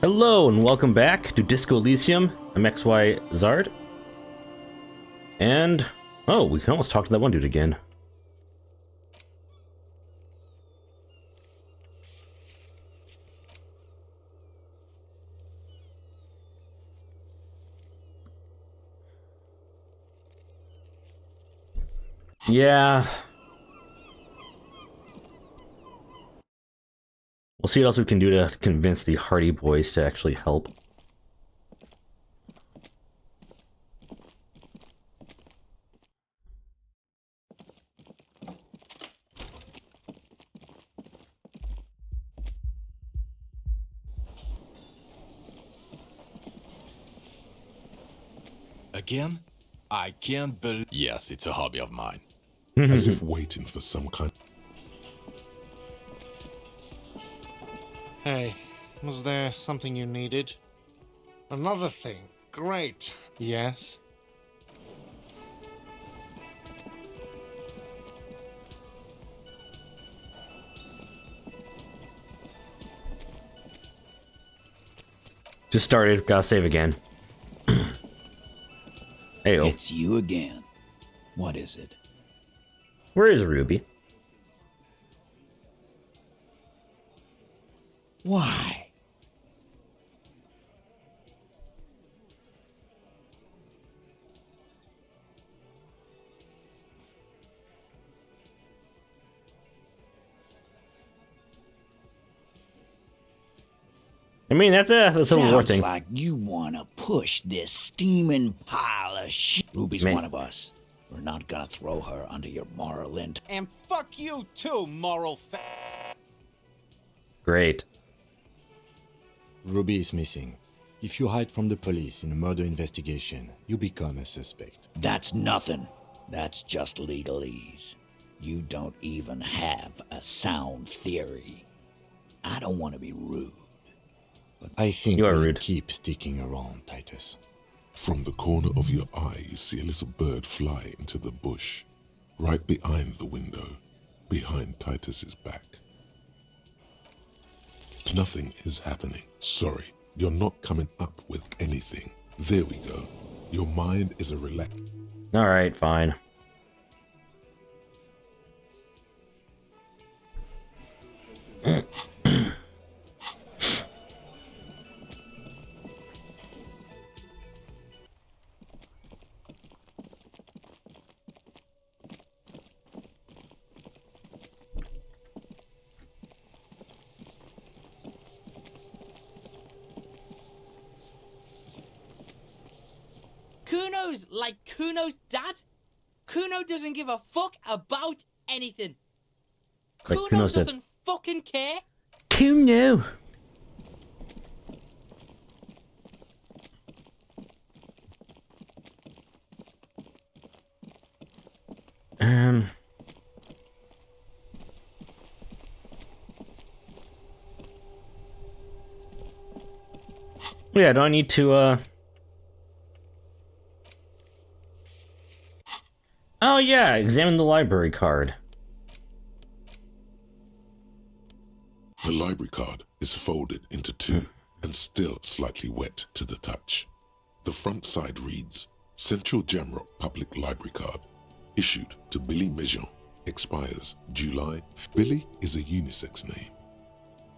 Hello and welcome back to Disco Elysium. I'm XY Zard. And, oh, we can almost talk to that one dude again. Yeah. We'll see what else we can do to convince the Hardy Boys to actually help. Again? I can't believe... Yes, it's a hobby of mine. As if waiting for some kind... Hey, was there something you needed? Another thing. Great. Yes? Just started, gotta save again. Heyo. It's you again. What is it? Where is Ruby? Why? I mean, that's a Civil War Sounds thing. like you want to push this steaming pile of shit. Ruby's Man. one of us. We're not gonna throw her under your moral And fuck you too, moral Great. Ruby is missing. If you hide from the police in a murder investigation, you become a suspect. That's nothing. That's just legalese. You don't even have a sound theory. I don't want to be rude. I think You are we'll rude. keep sticking around, Titus. From the corner of your eye, you see a little bird fly into the bush, right behind the window, behind Titus's back. Nothing is happening. Sorry, you're not coming up with anything. There we go. Your mind is a relax. Alright, fine. Kuno's like Kuno's dad? Kuno doesn't give a fuck about anything. Like Kuno Kuno's dad. doesn't fucking care. Kuno! Yeah, do I need to, Oh yeah, examine the library card. The library card is folded into two and still slightly wet to the touch. The front side reads, Central Jamrock Public Library Card, issued to Billy Mejean, expires July. Billy is a unisex name.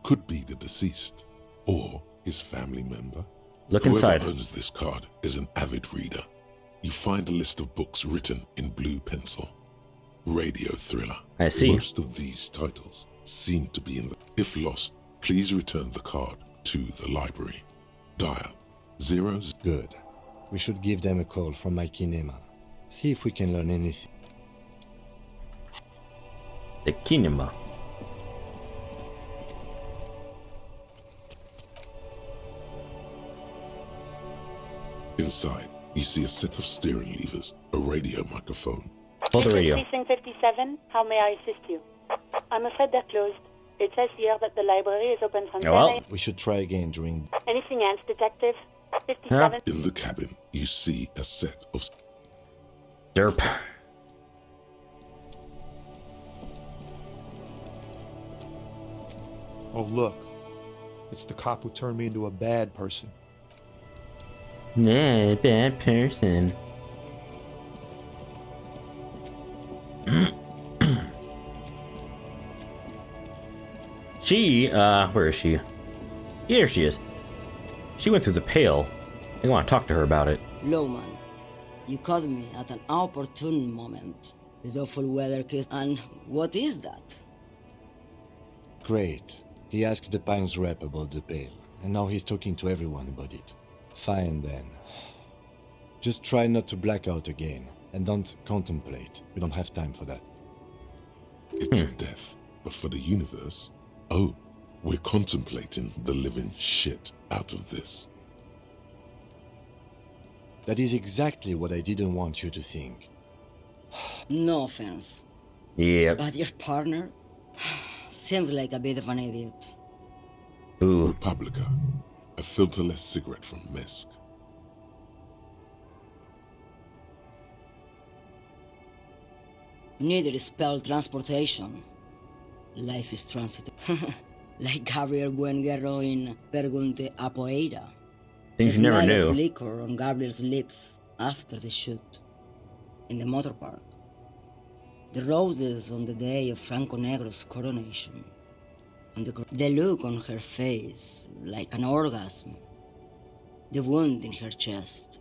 Could be the deceased, or his family member. Look Whoever inside. owns this card is an avid reader. You find a list of books written in blue pencil. Radio thriller. I see. Most of these titles seem to be in the... If lost, please return the card to the library. Dial 0... Good. We should give them a call from my kinema. See if we can learn anything. The kinema. Inside, you see a set of steering levers, a radio microphone. Hold the radio. Precinct 57, how may I assist you? I'm afraid they're closed. It says here that the library is open from 10 well. a.m. We should try again during... Anything else, Detective? 57? In the cabin, you see a set of... Derp. Oh, look. It's the cop who turned me into a bad person. Nah, bad person. Where is she? Here she is. She went through the Pale. I want to talk to her about it. Lowman, you caught me at an opportune moment. This awful weather kiss, and what is that? Great. He asked the Pines rep about the Pale, and now he's talking to everyone about it. Fine then. Just try not to black out again, and don't contemplate. We don't have time for that. It's death, but for the universe, oh, we're contemplating the living shit out of this. That is exactly what I didn't want you to think. No offense, Yep. but your partner seems like a bit of an idiot. Ooh. Republica, a filterless cigarette from Misk. Neither is spelled transportation. Life is transitive. Like Gabriel Buenguerro in Pergunte a Poeira. Things The you never smell of knew. liquor on Gabriel's lips after the shoot. In the motor park. The roses on the day of Franco Negro's coronation. And the look on her face, like an orgasm. The wound in her chest.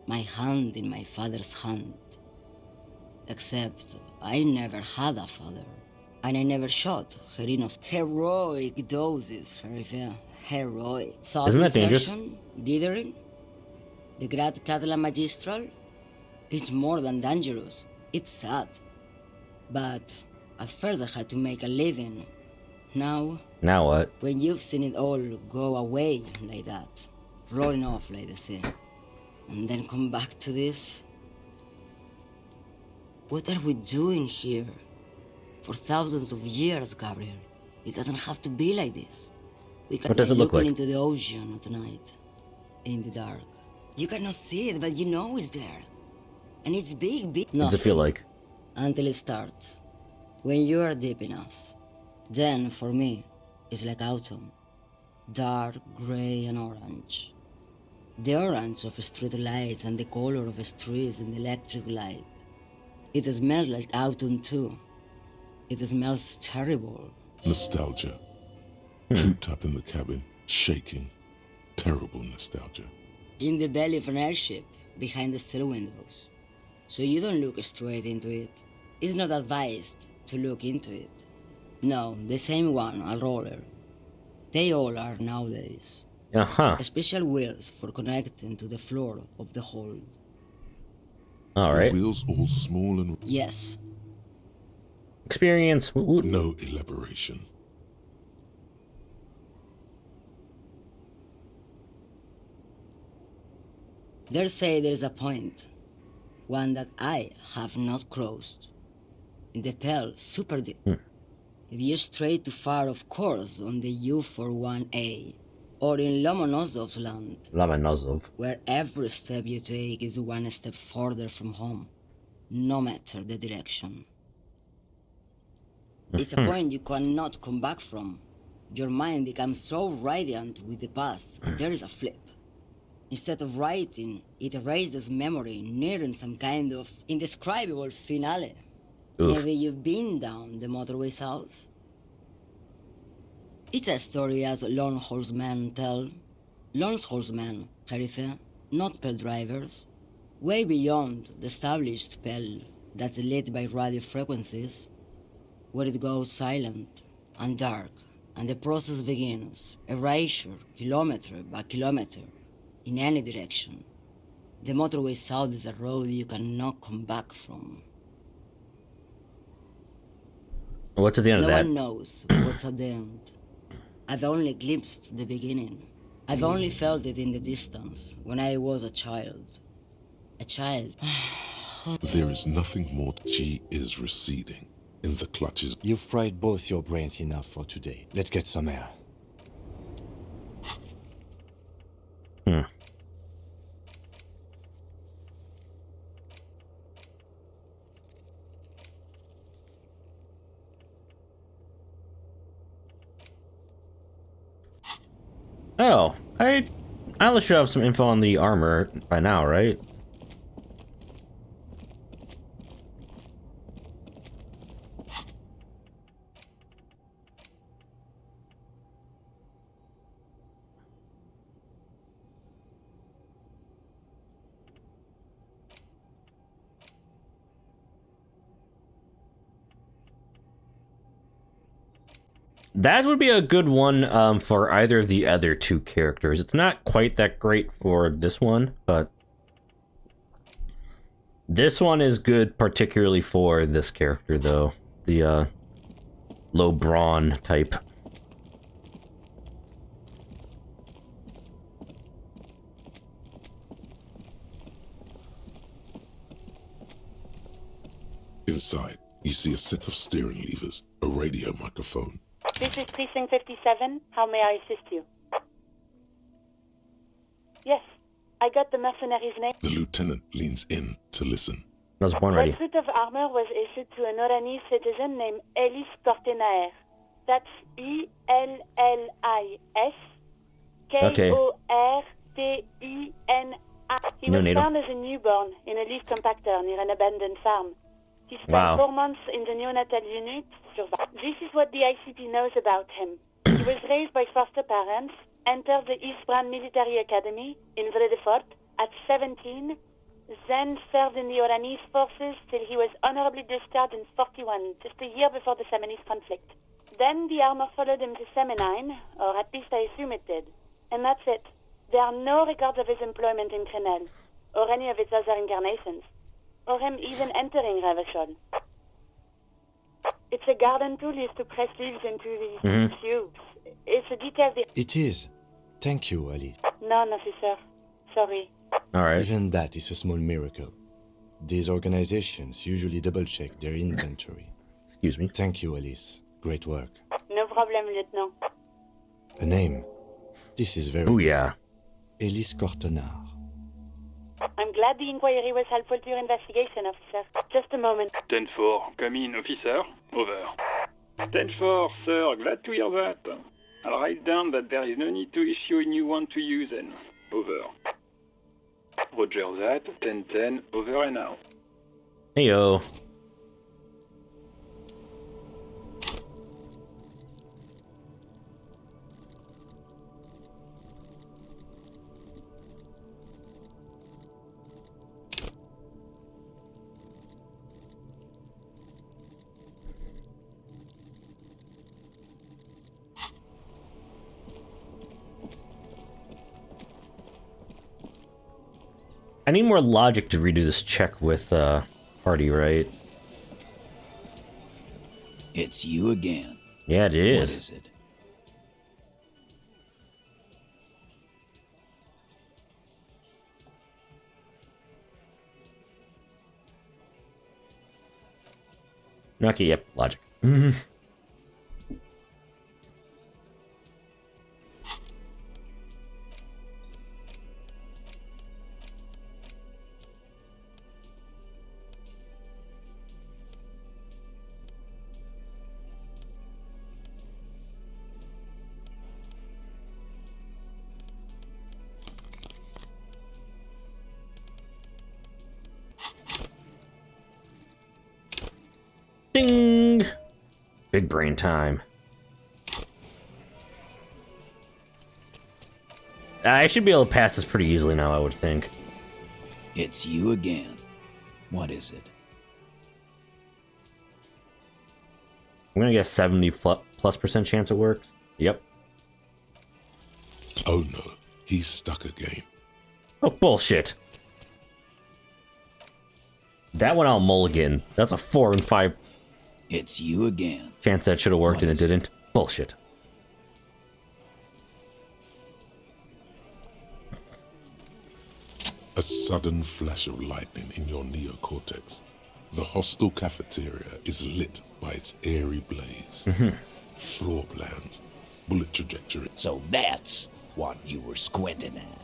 My hand in my father's hand. Except I never had a father. And I never shot her innocent. Heroic doses, Harifia. Heroic. Thought Isn't that dangerous? insertion, dithering, the Grad Catala Magistral. It's more than dangerous. It's sad. But at first I had to make a living. Now, Now what? when you've seen it all go away like that, rolling off like the sea, and then come back to this, what are we doing here? For thousands of years, Gabriel. It doesn't have to be like this. We can What does it look looking like? into the ocean at night, in the dark. You cannot see it, but you know it's there. And it's big, big. What does it feel like? Until it starts. When you are deep enough. Then, for me, it's like autumn. Dark, gray, and orange. The orange of street lights and the color of streets in the electric light. It smells like autumn too. It smells terrible. Nostalgia. Cooped up in the cabin, shaking. Terrible nostalgia. In the belly of an airship, behind the steel windows. So you don't look straight into it. It's not advised to look into it. No, the same one, a roller. They all are nowadays. Uh-huh. Special wheels for connecting to the floor of the hold. Alright. The wheels all small and Yes, Experience. Woot woot. no elaboration. they say there is a point. One that I have not crossed. In the Pale, super deep. If you stray too far, of course, on the U41A, or in Lomonosov's land, Lamanozov. where every step you take is one step further from home, no matter the direction. It's a point you cannot come back from. Your mind becomes so radiant with the past, there is a flip. Instead of writing, it erases memory, nearing some kind of indescribable finale. Oof. Maybe you've been down the motorway south? It's a story as lone horsemen tell. Lone horsemen, Jerife, not Pale drivers. Way beyond the established Pale that's lit by radio frequencies, where it goes silent and dark, and the process begins, erasure, kilometer by kilometer, in any direction. The motorway south is a road you cannot come back from. What's at the end No of that? one knows what's at the end. I've only glimpsed the beginning. I've only felt it in the distance, when I was a child. A child. There is nothing more. She is receding in the clutches. You've fried both your brains enough for today. Let's get some air. Oh, I should have some info on the armor by now, right? That would be a good one for either of the other two characters. It's not quite that great for this one, but this one is good particularly for this character, though. The low brawn type. Inside, you see a set of steering levers, a radio microphone. This is Precinct 57. How may I assist you? Yes, I got the mercenary's name. The lieutenant leans in to listen. I was born ready. What suit of armor was issued to an Oranese citizen named Elis Cortenaer? That's Ellis Kortena. He No was needle. found as a newborn in a leaf compactor near an abandoned farm. He spent Wow. 4 months in the neonatal unit. This is what the ICP knows about him. He was raised by foster parents, entered the Eastbrand Military Academy in Vredefort at 17, then served in the Oranese forces till he was honorably discharged in 41, just a year before the Seminese conflict. Then the armor followed him to Seminine, or at least I assume it did. And that's it. There are no records of his employment in Crenel, or any of its other incarnations, or him even entering Revachol. It's a garden tool used to press leaves into these tubes. It's a detail... It is. Thank you, Ali. None, officer. Sorry. Alright. Even that is a small miracle. These organizations usually double-check their inventory. Excuse me. Thank you, Alice. Great work. No problem, Lieutenant. A name. This is very... Oh yeah. Elis Cortenar. I'm glad the inquiry was helpful to your investigation, officer. Just a moment. 10-4, come in, officer. Over. 10-4, sir, glad to hear that. I'll write down that there is no need to issue a new one to you then. Over. Roger that, 10-10, over and out. Heyo. I need more logic to redo this check with Hardy, right? It's you again. Yeah, it is. What is it? Okay, yep, logic. Ding! Big brain time. I should be able to pass this pretty easily now, I would think. It's you again. What is it? I'm gonna get 70+% chance it works. Yep. Oh no, he's stuck again. Oh, bullshit. That one I'll mulligan. That's a 4 and 5 It's you again. chance that should have worked What and it is it? didn't. Bullshit. A sudden flash of lightning in your neocortex. The hostel cafeteria is lit by its airy blaze. Floor plans, bullet trajectory. So that's what you were squinting at.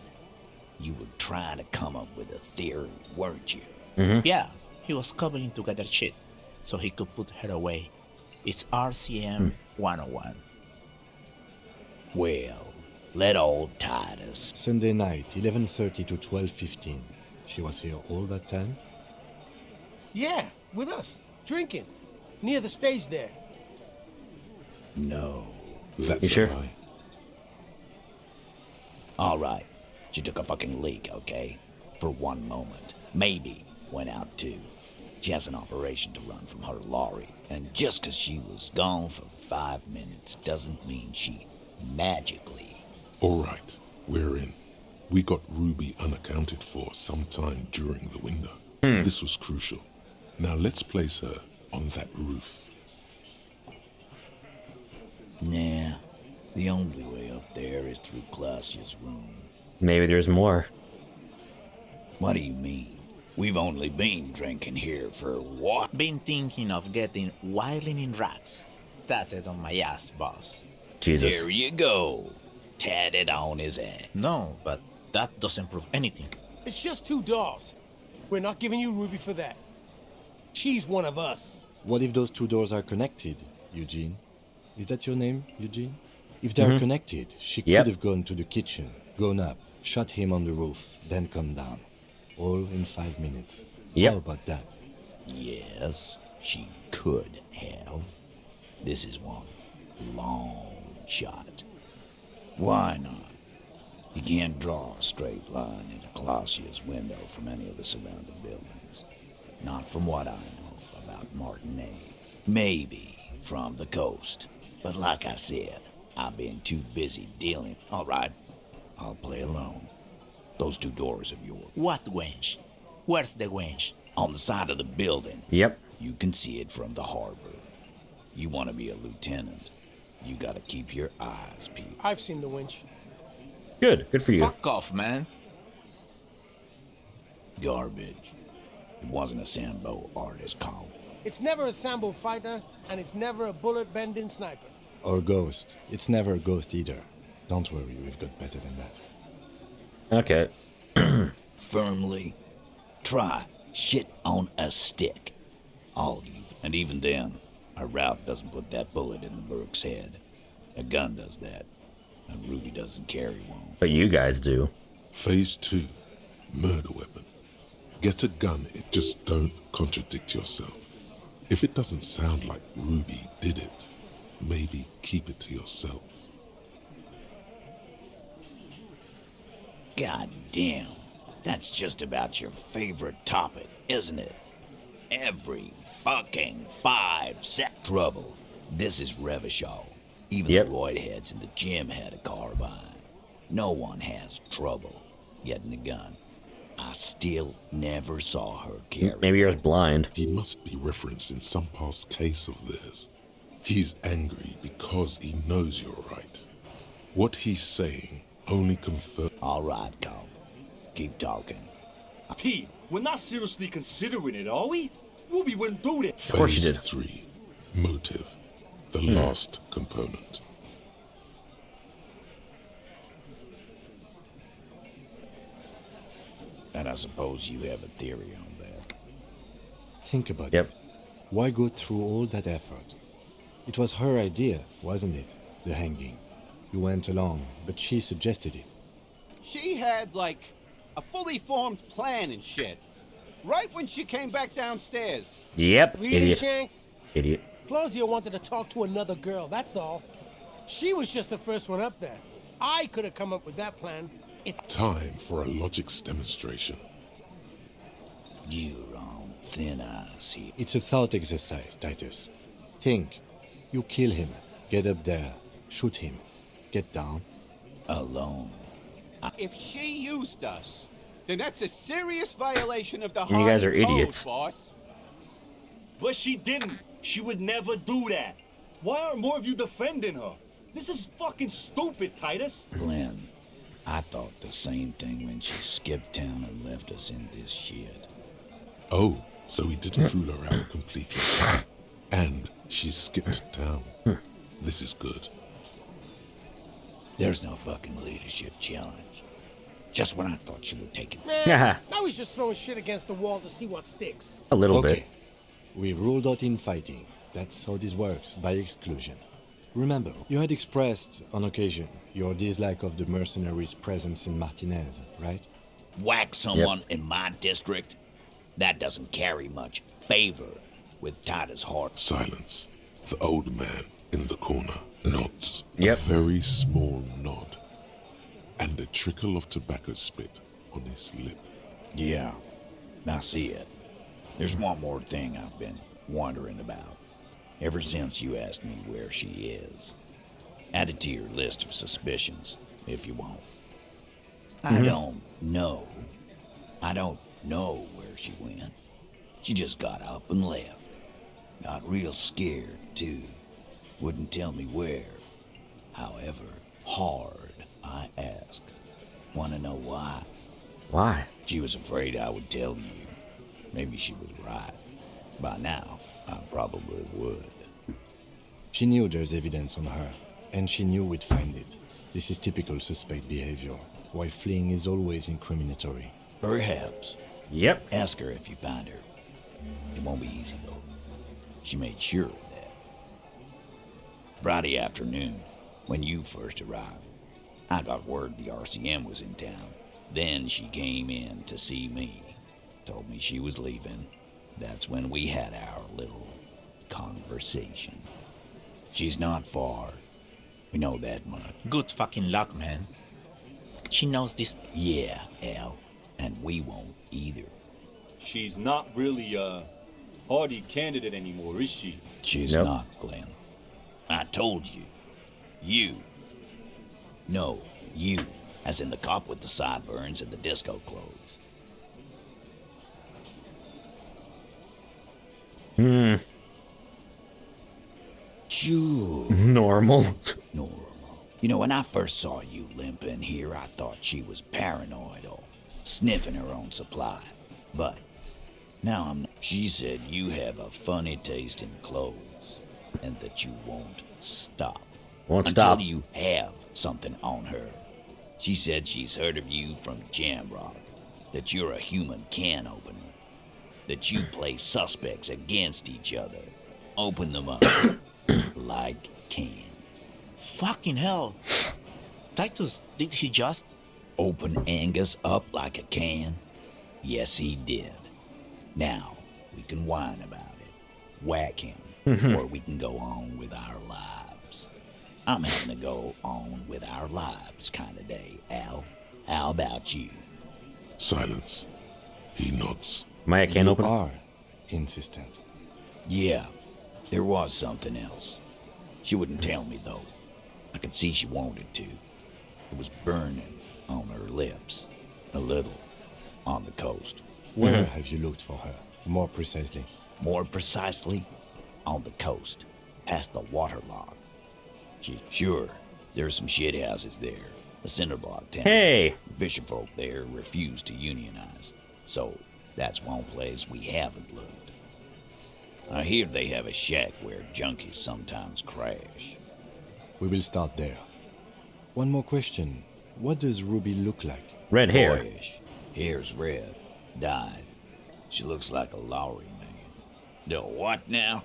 You were trying to come up with a theory, weren't you? Yeah, he was cobbling together shit so he could put her away. It's RCM 101. Well, Let old Titus. Sunday night, 11:30 to 12:15. She was here all that time? Yeah, with us, drinking, near the stage there. No. That's You sure? a lie. All right. She took a fucking leak, okay? For one moment. Maybe went out too. She has an operation to run from her lorry. And just 'cause she was gone for 5 minutes doesn't mean she magically... All right, we're in. We got Ruby unaccounted for sometime during the window. This was crucial. Now let's place her on that roof. Nah. The only way up there is through Clausia's room. Maybe there's more. What do you mean? We've only been drinking here for what? Been thinking of getting wilding in rats. That is on my ass, boss. Jesus. There you go. Tatted on his ass. No, but that doesn't prove anything. It's just 2 dolls. We're not giving you Ruby for that. She's one of us. What if those 2 doors are connected, Eugene? Is that your name, Eugene? If they're connected, she could have gone to the kitchen, gone up, shot him on the roof, then come down. All in 5 minutes. Yep. How about that? Yes, she could have. This is one long shot. Why not? You can't draw a straight line into Clausia's window from any of the surrounding buildings. Not from what I know about Martinez. Maybe from the coast. But like I said, I've been too busy dealing. All right, I'll play alone. Those 2 doors of yours. What wench? Where's the wench? On the side of the building. Yep. You can see it from the harbor. You want to be a lieutenant, you gotta keep your eyes peeled. I've seen the winch. Good. Good for you. Fuck off, man. Garbage. It wasn't a Sambo artist call. It's never a Sambo fighter, and it's never a bullet-bending sniper. Or ghost. It's never a ghost either. Don't worry, we've got better than that. Okay. Firmly. Try shit on a stick. All of you. And even then, a route doesn't put that bullet in the Burke's head. A gun does that. And Ruby doesn't carry one. But you guys do. Phase 2, murder weapon. Get a gun, just don't contradict yourself. If it doesn't sound like Ruby did it, maybe keep it to yourself. God damn. That's just about your favorite topic, isn't it? Every fucking 5 sec trouble. This is Revachol. Even the roid heads in the gym had a carbine. No one has trouble getting a gun. I still never saw her carry. Maybe you're blind. He must be referencing some past case of theirs. He's angry because he knows you're right. What he's saying only confirms... All right, Carl. Keep talking. Pete, we're not seriously considering it, are we? Ruby wouldn't do this. Of course you did. Phase 3, motive. The last component. And I suppose you have a theory on that. Think about it. Why go through all that effort? It was her idea, wasn't it? The hanging. You went along, but she suggested it. She had, like, a fully formed plan and shit. Right when she came back downstairs. Yep. Really, Idiot. Shanks? Idiot. Clausia wanted to talk to another girl, that's all. She was just the first one up there. I could have come up with that plan if... Time for a logics demonstration. You're on thin ice here. It's a thought exercise, Titus. Think. You kill him. Get up there. Shoot him. Get down. Alone. If she used us, then that's a serious violation of the You guys are Hardy Code, idiots. boss. But she didn't. She would never do that. Why aren't more of you defending her? This is fucking stupid, Titus. Glenn, I thought the same thing when she skipped town and left us in this shit. Oh, so he didn't rule her out completely. And she skipped town. This is good. There's no fucking leadership challenge. Just when I thought she would take it. Man, now he's just throwing shit against the wall to see what sticks. A little Okay. bit. We ruled out infighting. That's how this works, by exclusion. Remember, you had expressed, on occasion, your dislike of the mercenaries' presence in Martinez, right? Whack someone in my district? That doesn't carry much favor with Titus Hart. Silence. The old man in the corner nods. Yep. A very small nod. And a trickle of tobacco spit on his lip. Yeah, I see it. There's one more thing I've been wondering about. Ever since you asked me where she is. Add it to your list of suspicions, if you want. I don't know. I don't know where she went. She just got up and left. Got real scared, too. Wouldn't tell me where. However, hard I asked. Want to know why? Why? She was afraid I would tell you. Maybe she was right. By now, I probably would. She knew there's evidence on her, and she knew we'd find it. This is typical suspect behavior, why fleeing is always incriminatory. Perhaps. Yep. Ask her if you find her. It won't be easy, though. She made sure of that. Friday afternoon, when you first arrived, I got word the RCM was in town. Then she came in to see me. Told me she was leaving. That's when we had our little conversation. She's not far. We know that much. Good fucking luck, man. She knows this. Yeah, Al. And we won't either. She's not really a hardy candidate anymore, is she? She's not, Glenn. I told you. You. No, you. As in the cop with the sideburns and the disco clothes. Sure. Normal. You know, when I first saw you limp in here, I thought she was paranoid or sniffing her own supply. But now I'm not. She said you have a funny taste in clothes and that you won't stop. Won't stop. Until you have something on her. She said she's heard of you from Jamrock, that you're a human can opener, that you play suspects against each other. Open them up like can. Fucking hell. Titus, did he just... Open Angus up like a can? Yes, he did. Now, we can whine about it, whack him, or we can go on with our lives. I'm having a go on with our lives kind of day, Al. How about you? Silence. He nods. Maya can't open it? Are insistent. Yeah, there was something else. She wouldn't tell me, though. I could see she wanted to. It was burning on her lips. A little. On the coast. Where have you looked for her? More precisely. More precisely? On the coast. Past the waterlock. Sure, there's some shit houses there. A cinder block town. Hey! Fisherfolk there refuse to unionize. So, that's one place we haven't looked. I hear they have a shack where junkies sometimes crash. We will start there. One more question. What does Ruby look like? Red hair. Boyish. Hair's red. Dyed. She looks like a Lowry man. The what now?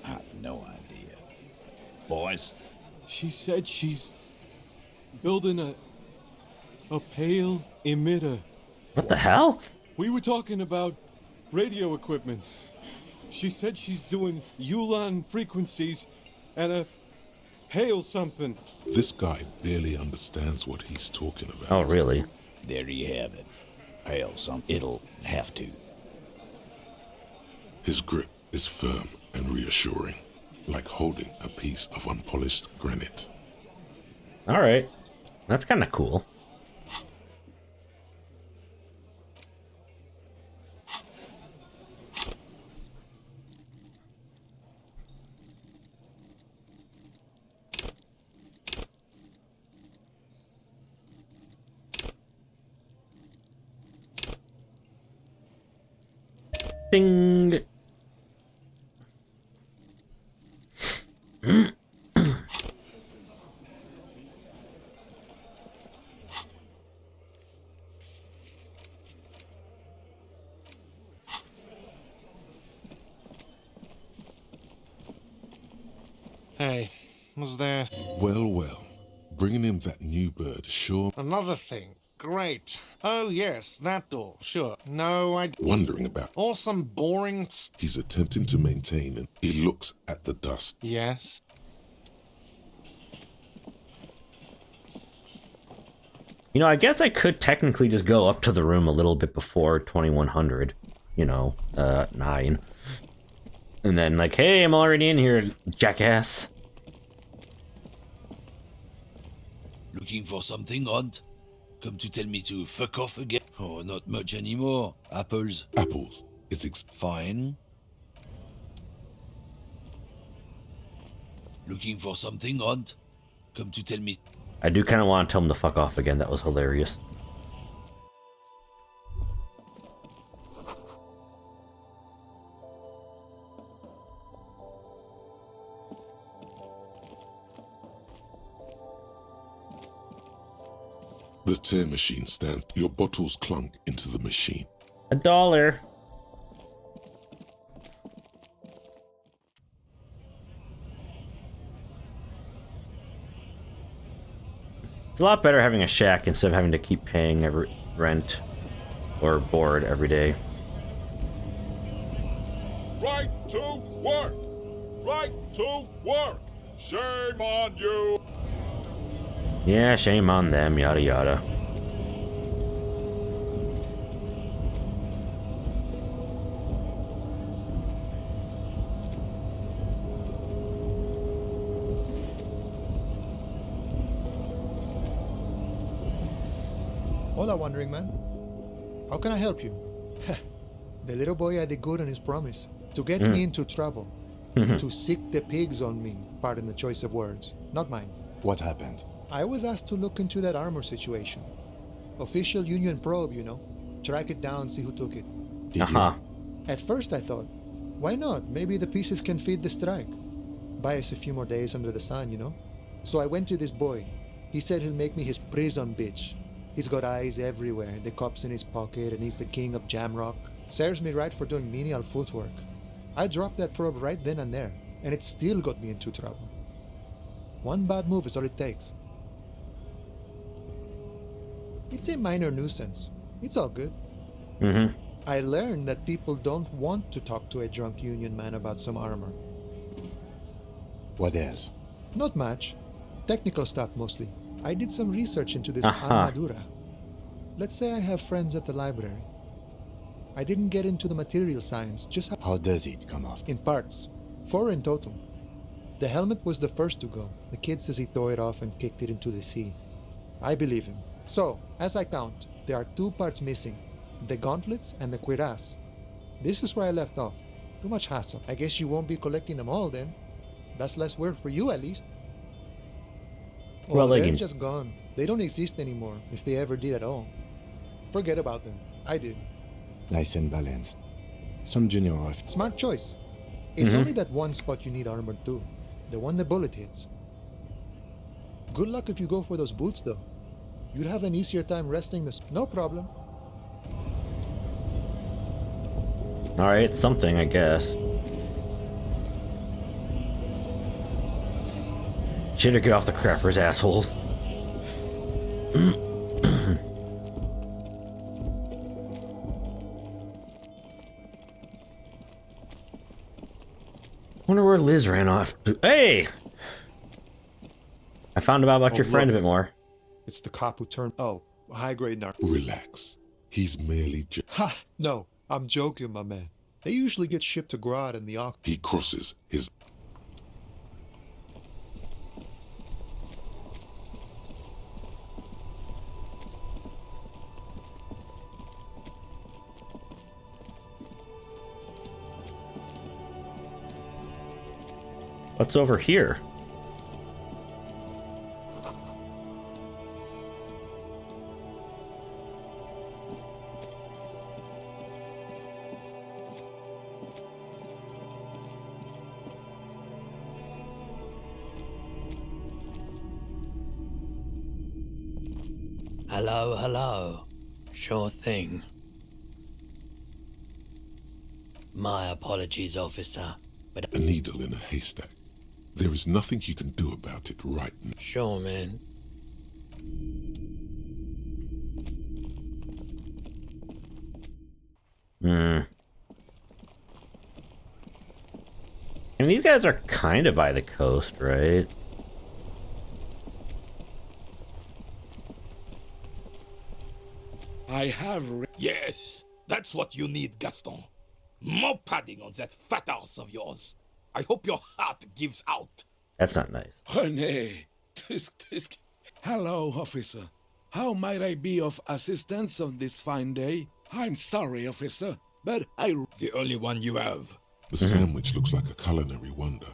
I have no idea. Boys? She said she's building a pale emitter. What the hell? We were talking about radio equipment. She said she's doing Ulan frequencies and a pale something. This guy barely understands what he's talking about. Oh, really? There you have it. Pale some. It'll have to. His grip is firm and reassuring, like holding a piece of unpolished granite. Alright. That's kind of cool. Ding. Hey, Was there Well, well. Bringing in that new bird sure. another thing? Great. Oh, yes, that door. Sure. No, I. Wondering about. Or some boring. He's attempting to maintain and he looks at the dust. Yes. You know, I guess I could technically just go up to the room a little bit before 2100. You know, 9. And then, like, hey, I'm already in here, jackass. Looking for something, Hunt? Come to tell me to fuck off again? Oh, not much anymore. Apples. Apples. It's fine. Looking for something, Hunt? Come to tell me. I do kind of want to tell him to fuck off again. That was hilarious. The tear machine stands. Your bottles clunk into the machine. $1. It's a lot better having a shack instead of having to keep paying every rent or board every day. Right to work! Right to work! Shame on you! Yeah, shame on them, yada yada. Hola, wandering man. How can I help you? The little boy had it good on his promise. To get me into trouble. To sick the pigs on me. Pardon the choice of words. Not mine. What happened? I was asked to look into that armor situation. Official Union probe, you know. Track it down, see who took it. Did you? At first I thought, why not? Maybe the pieces can feed the strike. Buy us a few more days under the sun, you know? So I went to this boy. He said he'll make me his prison bitch. He's got eyes everywhere, the cops in his pocket, and he's the king of Jamrock. Serves me right for doing menial footwork. I dropped that probe right then and there, and it still got me into trouble. One bad move is all it takes. It's a minor nuisance. It's all good. I learned that people don't want to talk to a drunk Union man about some armor. What else? Not much. Technical stuff mostly. I did some research into this armadura. Let's say I have friends at the library. I didn't get into the material science, just how does it come off? In parts. 4 in total. The helmet was the first to go. The kid says he tore it off and kicked it into the sea. I believe him. So, as I count, there are 2 parts missing. The gauntlets and the cuirass. This is where I left off. Too much hassle. I guess you won't be collecting them all then. That's less work for you at least. Well, they're just gone. They don't exist anymore, if they ever did at all. Forget about them. I did. Nice and balanced. Some junior officer. Smart choice. It's only that one spot you need armored too. The one the bullet hits. Good luck if you go for those boots though. You'd have an easier time resting the... No problem. Alright, it's something, I guess. Should have get off the crappers, assholes. Wonder where Liz ran off to. Hey! I found out about your friend a bit more. It's the cop who turned... Oh, high-grade narc. Relax. He's merely Ha! No, I'm joking, my man. They usually get shipped to Grodd in the auction. He crosses his... What's over here? Hello, hello. Sure thing. My apologies, officer, but... A needle in a haystack. There is nothing you can do about it right now. Sure, man. I mean, these guys are kind of by the coast, right? I have. Yes, that's what you need, Gaston. More padding on that fat ass of yours. I hope your heart gives out. That's not nice. René. Hello, officer. How might I be of assistance on this fine day? I'm sorry, officer, but I... The only one you have. The sandwich looks like a culinary wonder.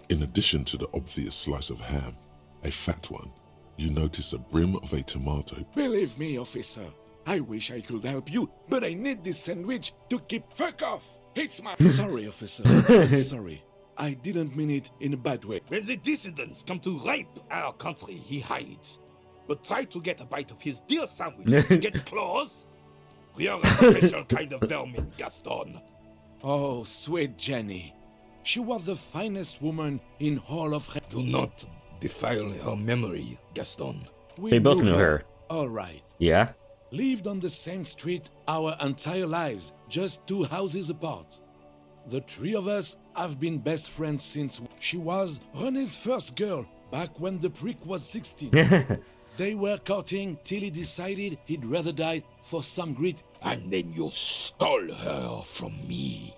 In addition to the obvious slice of ham, a fat one, you notice a brim of a tomato. Believe me, officer, I wish I could help you, but I need this sandwich to keep... Fuck off! It's my... Sorry, officer. I'm sorry. I didn't mean it in a bad way. When the dissidents come to rape our country, he hides. But try to get a bite of his dear sandwich to get close. We are a special kind of vermin, Gaston. Oh, sweet Jenny. She was the finest woman in all of... Do not defile her memory, Gaston. They both knew her. All right. Yeah? Lived on the same street our entire lives, just 2 houses apart. The 3 of us have been best friends since she was René's first girl, back when the prick was 16. They were courting till he decided he'd rather die for some grit. And then you stole her from me.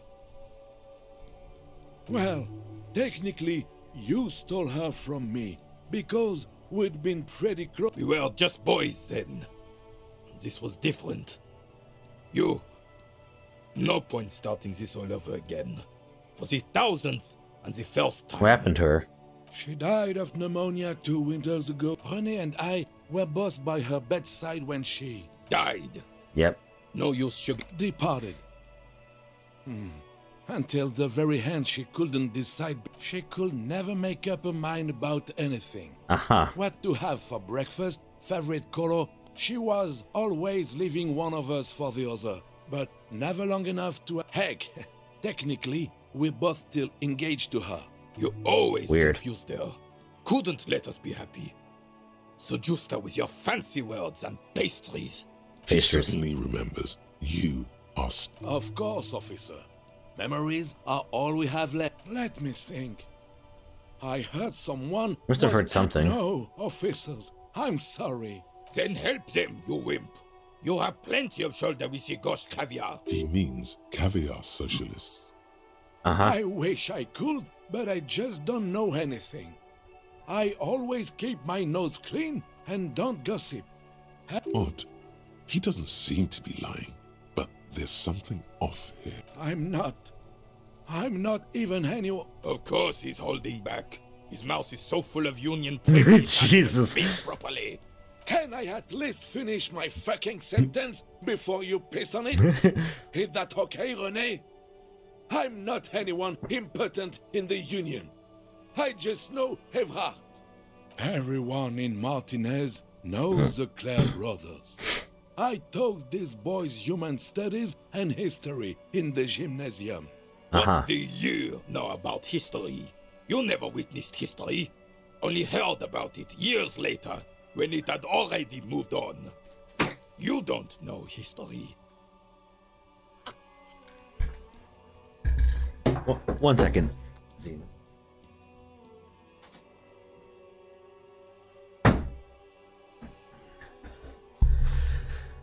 Well, technically, you stole her from me, because we'd been pretty close. We were just boys then. This was different. You... No point starting this all over again. For the 1000th and the first time. What happened to her? She died of pneumonia 2 winters ago. René and I were both by her bedside when she... Died. Yep. No use sugar. Departed. Until the very end she couldn't decide. She could never make up her mind about anything. What to have for breakfast, favorite color. She was always leaving one of us for the other. But never long enough to... Heck, technically, we're both still engaged to her. You always Weird. confused her. Couldn't let us be happy. Seduced her with your fancy words and pastries. He suddenly remembers you are... Of course, officer. Memories are all we have left. Let me think. I heard someone... Must have heard something. No, officers. I'm sorry. Then help them, you wimp. You have plenty of shoulder with your gauche caviar. He means caviar socialists. I wish I could, but I just don't know anything. I always keep my nose clean and don't gossip. Odd. He doesn't seem to be lying, but there's something off here. I'm not even anyone. Of course he's holding back. His mouth is so full of union papers. Jesus. Speak properly. Can I at least finish my fucking sentence before you piss on it? Is that okay, René? I'm not anyone important in the Union. I just know Evrard. Everyone in Martinez knows the Clare brothers. I taught these boys human studies and history in the gymnasium. What do you know about history? You never witnessed history. Only heard about it years later, when it had already moved on. You don't know history. One second.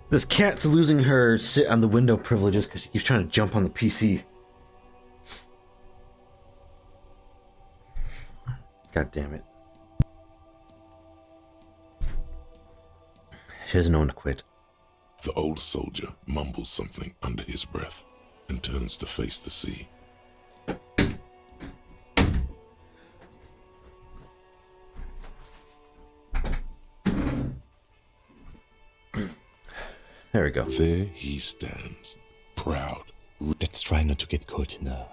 This cat's losing her sit on the window privileges because she keeps trying to jump on the PC. God damn it. She doesn't know when to quit. The old soldier mumbles something under his breath and turns to face the sea. There we go. There he stands, proud. Let's try not to get caught in a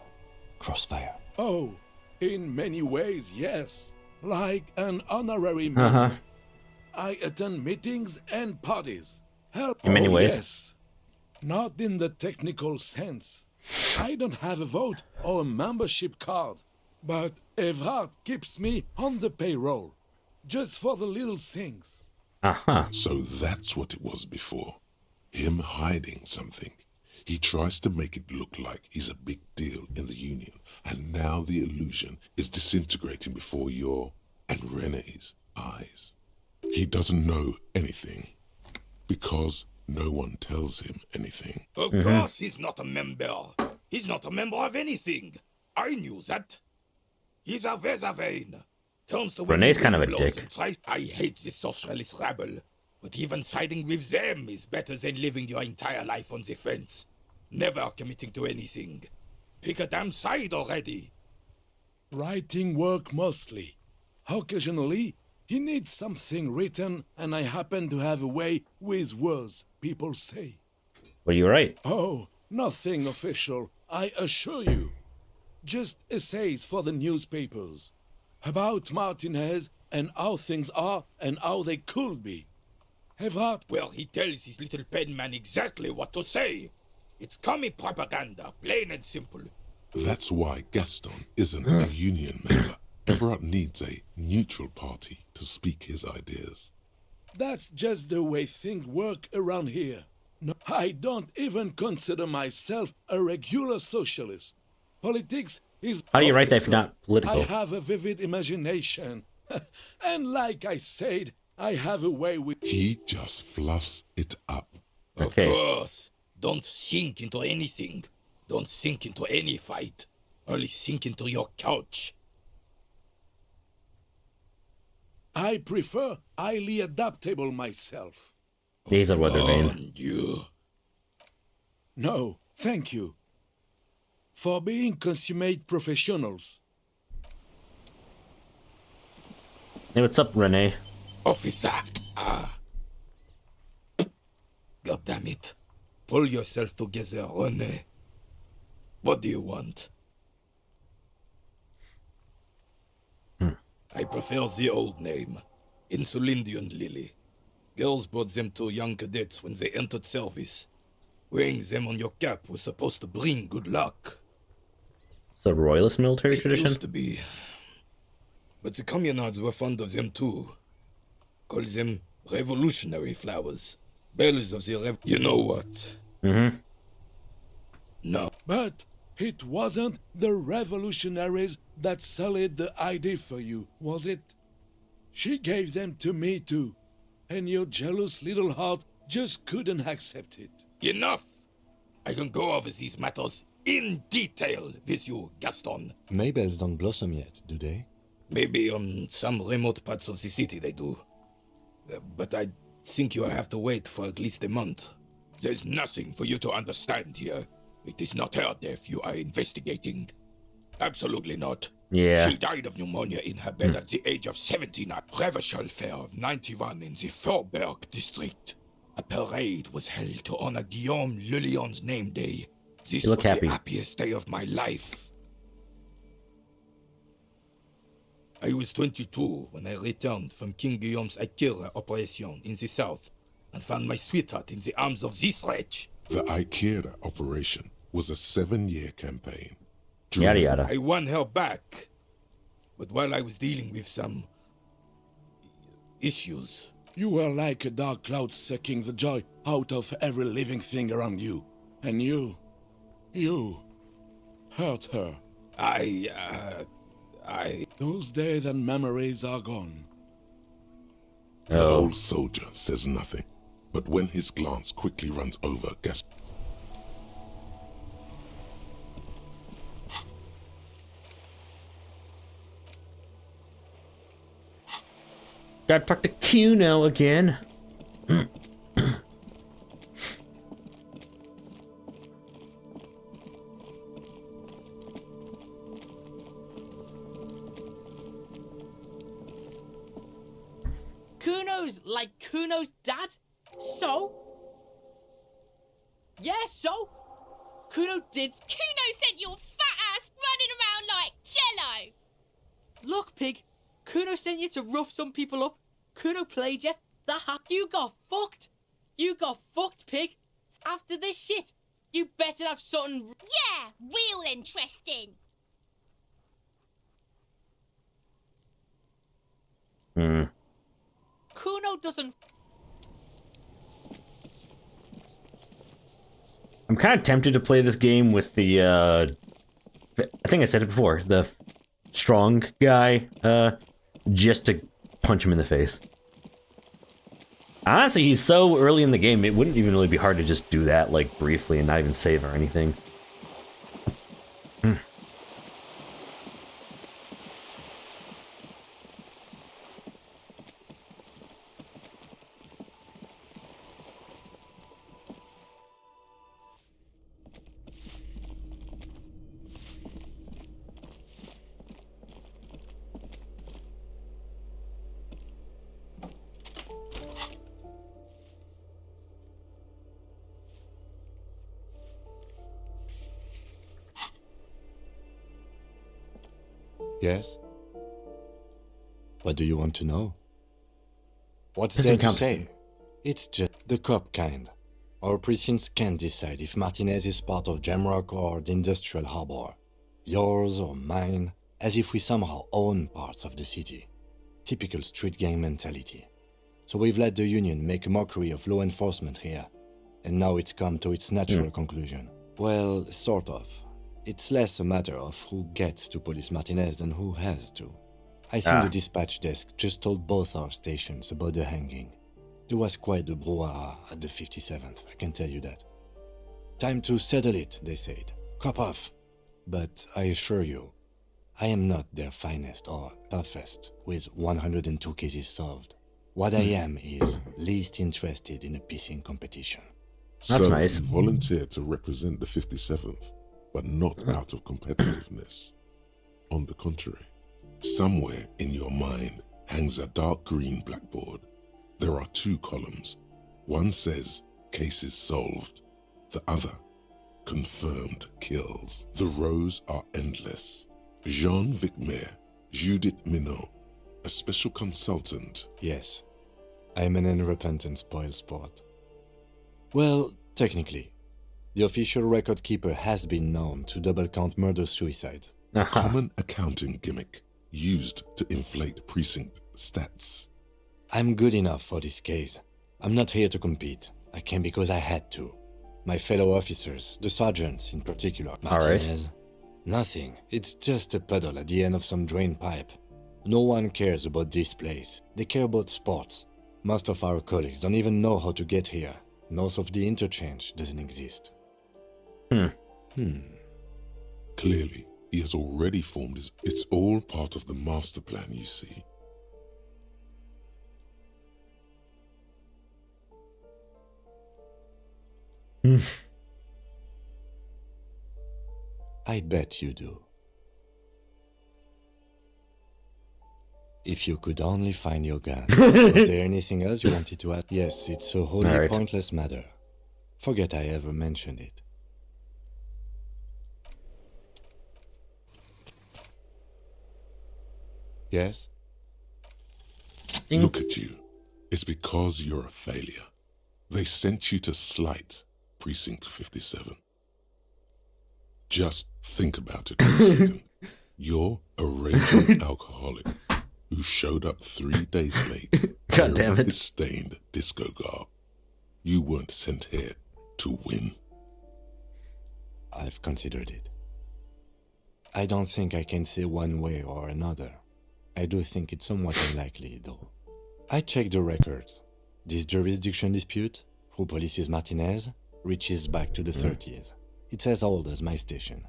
crossfire. Oh, in many ways, yes. Like an honorary member. I attend meetings and parties. Help. In many ways. Yes. Not in the technical sense. I don't have a vote or a membership card. But Evrard keeps me on the payroll, just for the little things. Uh-huh. So that's what it was before. Him hiding something. He tries to make it look like he's a big deal in the Union, and now the illusion is disintegrating before your and Renee's eyes. He doesn't know anything, because no one tells him anything. Of course he's not a member. He's not a member of anything. I knew that. He's a Vezavane. Turns to Renee's kind of a blows dick. and tries. I hate this socialist rabble, but even siding with them is better than living your entire life on the fence. Never committing to anything. Pick a damn side already. Writing work mostly. Occasionally, he needs something written, and I happen to have a way with words, people say. Well, you're right. Oh, nothing official, I assure you. Just essays for the newspapers. About Martinez and how things are and how they could be. Evrard? Well, he tells his little pen man exactly what to say. It's commie propaganda, plain and simple. That's why Gaston isn't a Union member. Everard needs a neutral party to speak his ideas. That's just the way things work around here. No, I don't even consider myself a regular socialist. Politics is... How do you write that if you're officer. not political? I have a vivid imagination. And like I said, I have a way with... He just fluffs it up. Okay. Of course. Don't sink into anything. Don't sink into any fight. Only sink into your couch. I prefer highly adaptable myself. These are Weathervane. You. No, thank you. For being consummate professionals. Hey, what's up, Renee? Officer. God damn it. Pull yourself together, René. What do you want? I prefer the old name, Insulindian Lily. Girls bought them to young cadets when they entered service. Wearing them on your cap was supposed to bring good luck. It's a royalist military It tradition? used to be. But the communards were fond of them too. Call them revolutionary flowers. Bells of the You know what? Mm-hmm. No. But it wasn't the revolutionaries that sold the idea for you, was it? She gave them to me too, and your jealous little heart just couldn't accept it. Enough! I can go over these matters in detail with you, Gaston. Maybells don't blossom yet, do they? Maybe on some remote parts of the city they do. But I think you have to wait for at least a month. There's nothing for you to understand here. It is not her death you are investigating. Absolutely not. Yeah. She died of pneumonia in her bed at the age of 17 at Revival Fair of 91 in the Faubourg district. A parade was held to honor Guillaume Le Lion's name day. This You look was happy. the happiest day of my life. I was 22 when I returned from King Guillaume's Akira operation in the south and found my sweetheart in the arms of this wretch. The Ikeda operation was a 7-year campaign. Yada yada. I won her back. But while I was dealing with some issues, You were like a dark cloud sucking the joy out of every living thing around you. And you hurt her. Those days and memories are gone. The old soldier says nothing, but when his glance quickly runs over Gaston, Gotta talk to Kuno again. Kuno's like Kuno's dad? So? Yeah, so? Kuno did. Kuno sent your fat ass running around like jello. Look, pig. Kuno sent you to rough some people up. Kuno played you. The heck? You got fucked. You got fucked, pig. After this shit, you better have something. Yeah, real interesting. Hmm. Kuno doesn't. I'm kind of tempted to play this game with the, I think I said it before, the strong guy, just to punch him in the face. Honestly, he's so early in the game, it wouldn't even really be hard to just do that, like, briefly and not even save or anything. Yes? What do you want to know? What's Doesn't there to count. say? It's just the cop kind. Our precincts can't decide if Martinez is part of Jamrock or the Industrial Harbor. Yours or mine, as if we somehow own parts of the city. Typical street gang mentality. So we've let the Union make a mockery of law enforcement here. And now it's come to its natural conclusion. Well, sort of. It's less a matter of who gets to police Martinez than who has to. I think the dispatch desk just told both our stations about the hanging. There was quite the brouhaha at the 57th, I can tell you that. Time to settle it, they said. Cop off. But I assure you, I am not their finest or toughest, with 102 cases solved. What I am is least interested in a pissing competition. That's so nice. You volunteered to represent the 57th, but not out of competitiveness. On the contrary, somewhere in your mind hangs a dark green blackboard. There are two columns. One says, cases solved. The other, confirmed kills. The rows are endless. Jean Vicmer, Judith Minot, a special consultant. Yes, I'm an unrepentant spoilsport. Well, technically, the official record keeper has been known to double count murder-suicides. A common accounting gimmick used to inflate precinct stats. I'm good enough for this case. I'm not here to compete. I came because I had to. My fellow officers, the sergeants in particular, Martinez, nothing. It's just a puddle at the end of some drain pipe. No one cares about this place. They care about sports. Most of our colleagues don't even know how to get here. North of the interchange doesn't exist. Clearly, he has already formed his... It's all part of the master plan, you see. I bet you do. If you could only find your gun. Was there anything else you wanted to add? Yes, it's a wholly pointless matter. Forget I ever mentioned it. Yes? Look at you. It's because you're a failure. They sent you to slight Precinct 57. Just think about it for a second. You're a raging alcoholic who showed up 3 days late. God damn it. His stained disco garb. You weren't sent here to win. I've considered it. I don't think I can say one way or another. I do think it's somewhat unlikely, though. I checked the records. This jurisdiction dispute, who polices Martinez, reaches back to the 30s. It's as old as my station.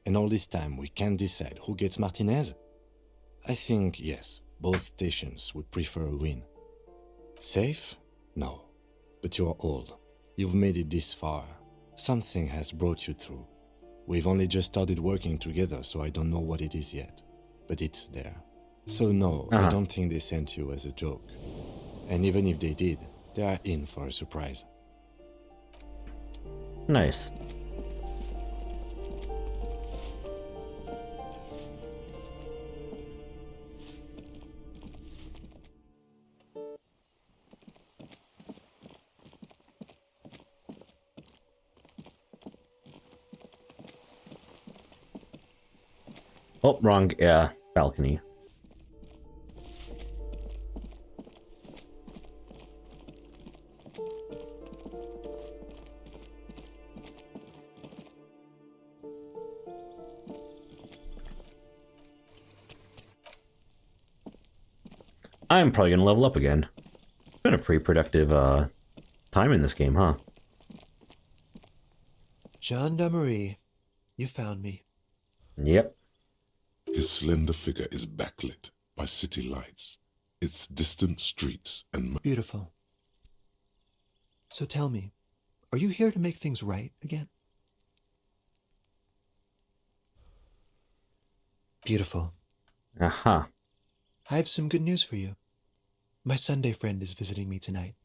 And all this time we can't decide who gets Martinez? I think, yes, both stations would prefer a win. Safe? No. But you're old. You've made it this far. Something has brought you through. We've only just started working together, so I don't know what it is yet. But it's there. So no, I don't think they sent you as a joke. And even if they did, they are in for a surprise. Nice. Oh, wrong, balcony. I'm probably gonna level up again. It's been a pretty productive time in this game, huh? Gendarmerie, you found me. Yep. His slender figure is backlit by city lights, its distant streets and... Beautiful. So tell me, are you here to make things right again? Beautiful. Aha. I have some good news for you. My Sunday friend is visiting me tonight.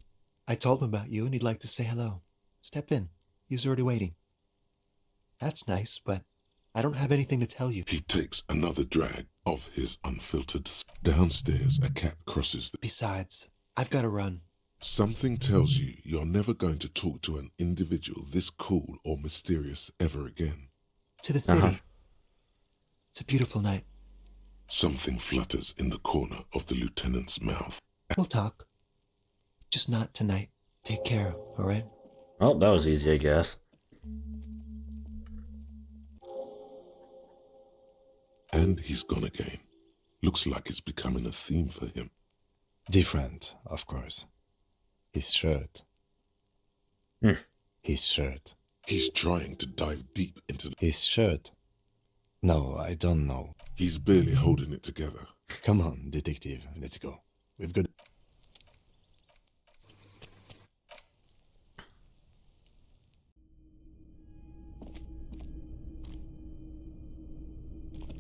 I told him about you and he'd like to say hello. Step in. He's already waiting. That's nice, but I don't have anything to tell you. He takes another drag of his unfiltered... Downstairs, a cat crosses the... Besides, I've got to run. Something tells you you're never going to talk to an individual this cool or mysterious ever again. To the city. It's a beautiful night. Something flutters in the corner of the lieutenant's mouth. We'll talk. Just not tonight. Take care, all right? Oh, that was easy, I guess. And he's gone again. Looks like it's becoming a theme for him. Different, of course. His shirt. His shirt. He's trying to dive deep into... His shirt. No, I don't know. He's barely holding it together. Come on, detective, let's go. We've got...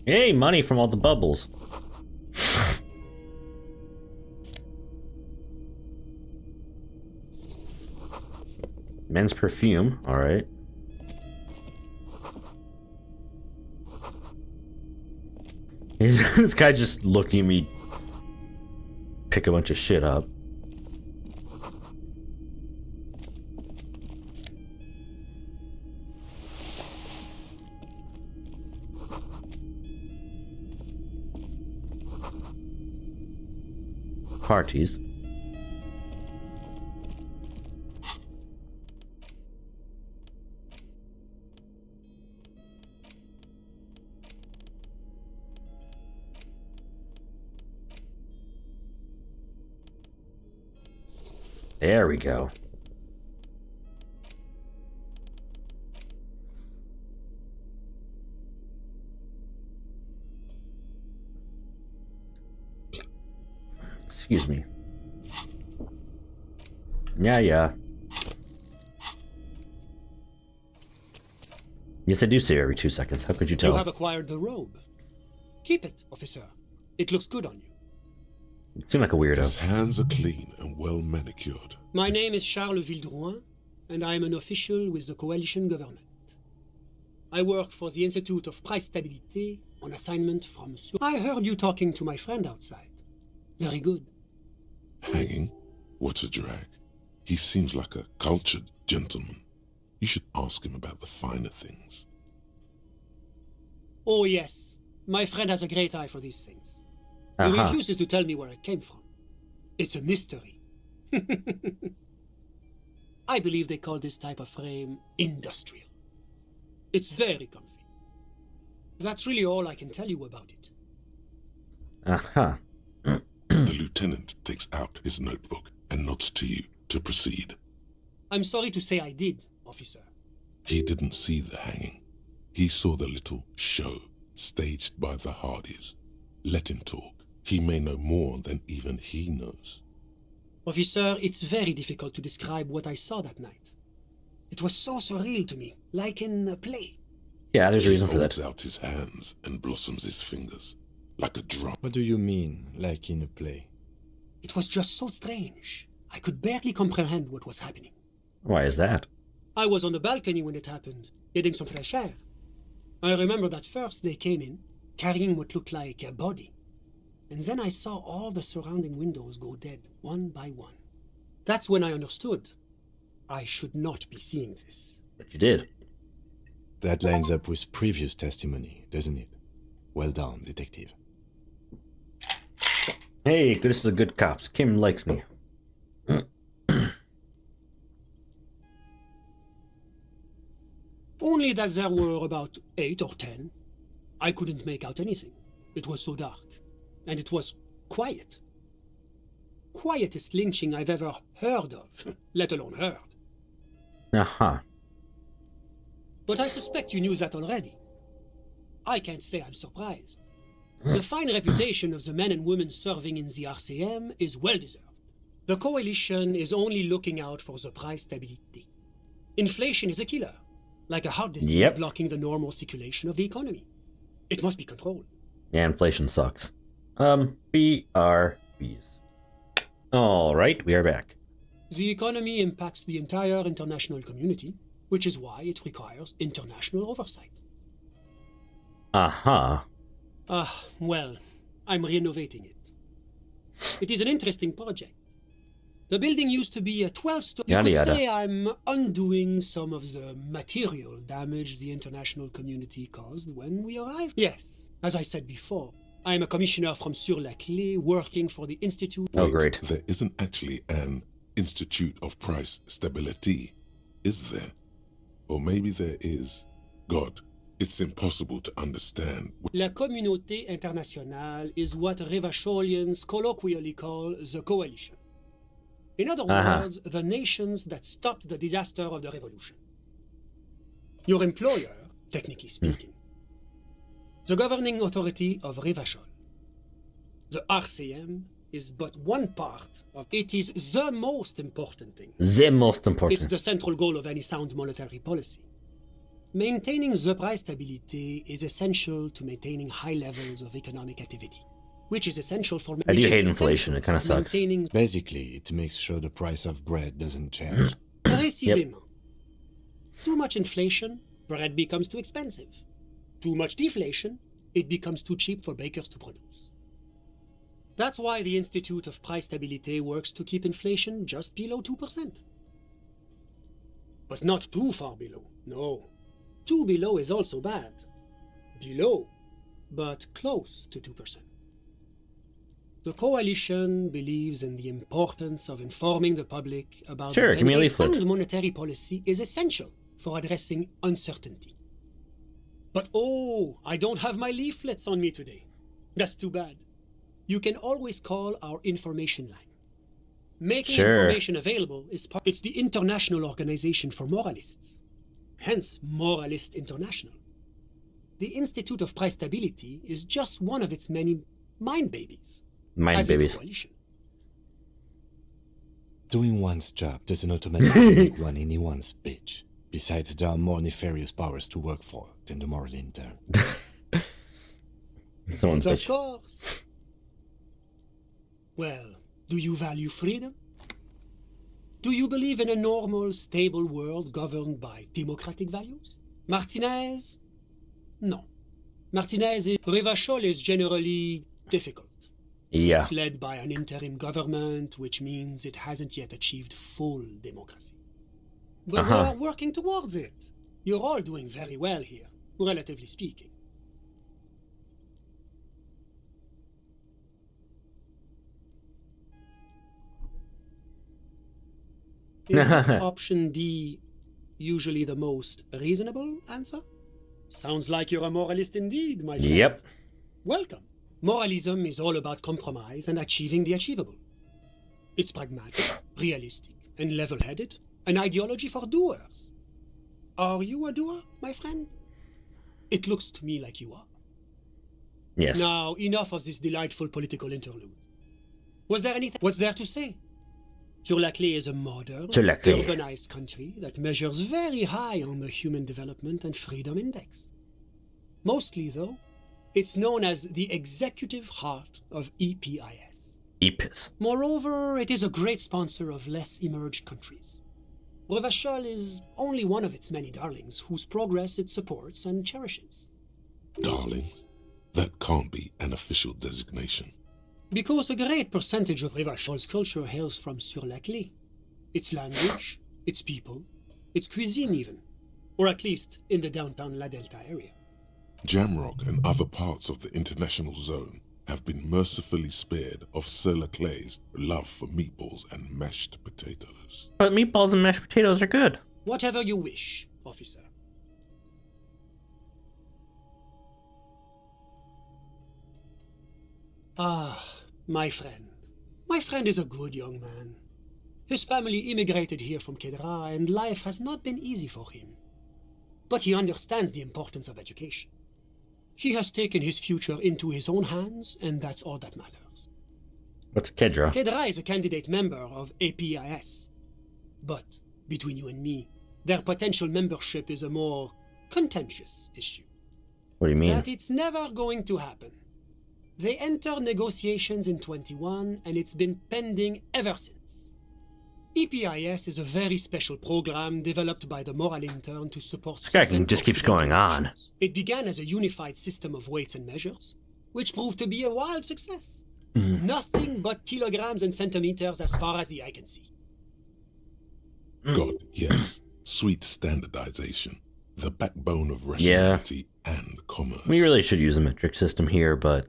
Hey, money from all the bubbles. Men's perfume, alright. This guy just looking at me pick a bunch of shit up. Parties. There we go. Excuse me. Yeah. Yes, I do save every 2 seconds. How could you tell? You have acquired the robe. Keep it, officer. It looks good on you. You seem like a weirdo. His hands are clean and well manicured. My name is Charles Vildrouin, and I am an official with the coalition government. I work for the Institute of Price Stabilité on assignment from... I heard you talking to my friend outside. Very good. Hanging? What a drag. He seems like a cultured gentleman. You should ask him about the finer things. Oh yes, my friend has a great eye for these things. He refuses to tell me where it came from. It's a mystery. I believe they call this type of frame industrial. It's very comfy. That's really all I can tell you about it. The lieutenant takes out his notebook and nods to you to proceed. I'm sorry to say I did, officer. He didn't see the hanging. He saw the little show staged by the Hardys. Let him talk. He may know more than even he knows. Officer, it's very difficult to describe what I saw that night. It was so surreal to me, like in a play. Yeah, there's a reason for that. He holds out his hands and blossoms his fingers, like a drum. What do you mean, like in a play? It was just so strange. I could barely comprehend what was happening. Why is that? I was on the balcony when it happened, getting some fresh air. I remember that first they came in, carrying what looked like a body. And then I saw all the surrounding windows go dead, one by one. That's when I understood. I should not be seeing this. But you did. That lines up with previous testimony, doesn't it? Well done, detective. Hey, goodness to the good cops. Kim likes me. Only that there were about 8 or 10. I couldn't make out anything. It was so dark. And it was quiet. quietest lynching I've ever heard of, let alone heard. Uh-huh. But I suspect you knew that already. I can't say I'm surprised. The fine reputation of the men and women serving in the RCM is well-deserved. The coalition is only looking out for the price stability. Inflation is a killer, like a heart disease blocking the normal circulation of the economy. It must be controlled. Yeah, inflation sucks. BRBs. Alright, we are back. The economy impacts the entire international community, which is why it requires international oversight. Uh-huh. Well, I'm renovating it. It is an interesting project. The building used to be a 12-story. You could say I'm undoing some of the material damage the international community caused when we arrived. Yes, as I said before, I'm a commissioner from Sur-la-Clé working for the Institute. Wait, great. There isn't actually an Institute of Price Stability, is there? Or maybe there is. God, it's impossible to understand. La Communauté Internationale is what Revacholians colloquially call the coalition. In other words, the nations that stopped the disaster of the revolution. Your employer, technically speaking, the governing authority of Revachol. The RCM is but one part of it. Is the most important thing. The most important. It's the central goal of any sound monetary policy. Maintaining the price stability is essential to maintaining high levels of economic activity, which is essential for... I do hate inflation, it kind of sucks. Basically, it makes sure the price of bread doesn't change. Précisément. Too much inflation, bread becomes too expensive. Too much deflation, it becomes too cheap for bakers to produce. That's why the Institute of Price Stability works to keep inflation just below 2%. But not too far below, no. Too below is also bad. Below, but close to 2%. The coalition believes in the importance of informing the public about a sound monetary policy is essential for addressing uncertainty. But I don't have my leaflets on me today. That's too bad. You can always call our information line. Making information available is it's the International Organization for Moralists. Hence, Moralist International. The Institute of Price Stability is just one of its many mind babies. Mind babies. Doing one's job doesn't automatically make one anyone's bitch. Besides, there are more nefarious powers to work for than the moral intern. Someone's Of bitch. course. Well, do you value freedom? Do you believe in a normal, stable world governed by democratic values? Martinez? No. Revachol is generally difficult. Yeah. It's led by an interim government, which means it hasn't yet achieved full democracy. But they are working towards it. You're all doing very well here, relatively speaking. Is this option D usually the most reasonable answer? Sounds like you're a moralist indeed, my friend. Yep. Welcome. Moralism is all about compromise and achieving the achievable. It's pragmatic, realistic, and level-headed, an ideology for doers. Are you a doer, my friend? It looks to me like you are. Yes. Now, enough of this delightful political interlude. Was there anything? What's there to say? Sur-la-Clé is a modern, urbanized country that measures very high on the Human Development and Freedom Index. Mostly, though, it's known as the executive heart of EPIS. EPIS. Moreover, it is a great sponsor of less emerged countries. Revachol is only one of its many darlings whose progress it supports and cherishes. Darlings? That can't be an official designation. Because a great percentage of Revachol's culture hails from Sur-la-Clé. Its language, its people, its cuisine even. Or at least in the downtown La Delta area. Jamrock and other parts of the international zone have been mercifully spared of Sur-la-Clé's love for meatballs and mashed potatoes. But meatballs and mashed potatoes are good. Whatever you wish, officer. Ah, my friend. My friend is a good young man. His family immigrated here from Kedra, and life has not been easy for him. But he understands the importance of education. He has taken his future into his own hands, and that's all that matters. What's Kedra? Kedra is a candidate member of APIS. But, between you and me, their potential membership is a more contentious issue. What do you mean? That it's never going to happen. They entered negotiations in 21, and it's been pending ever since. EPIS is a very special program developed by the Moral Intern to support... This guy just keeps going on. It began as a unified system of weights and measures, which proved to be a wild success. Nothing but kilograms and centimeters as far as the eye can see. God, yes. Sweet standardization. The backbone of rationality and commerce. We really should use a metric system here, but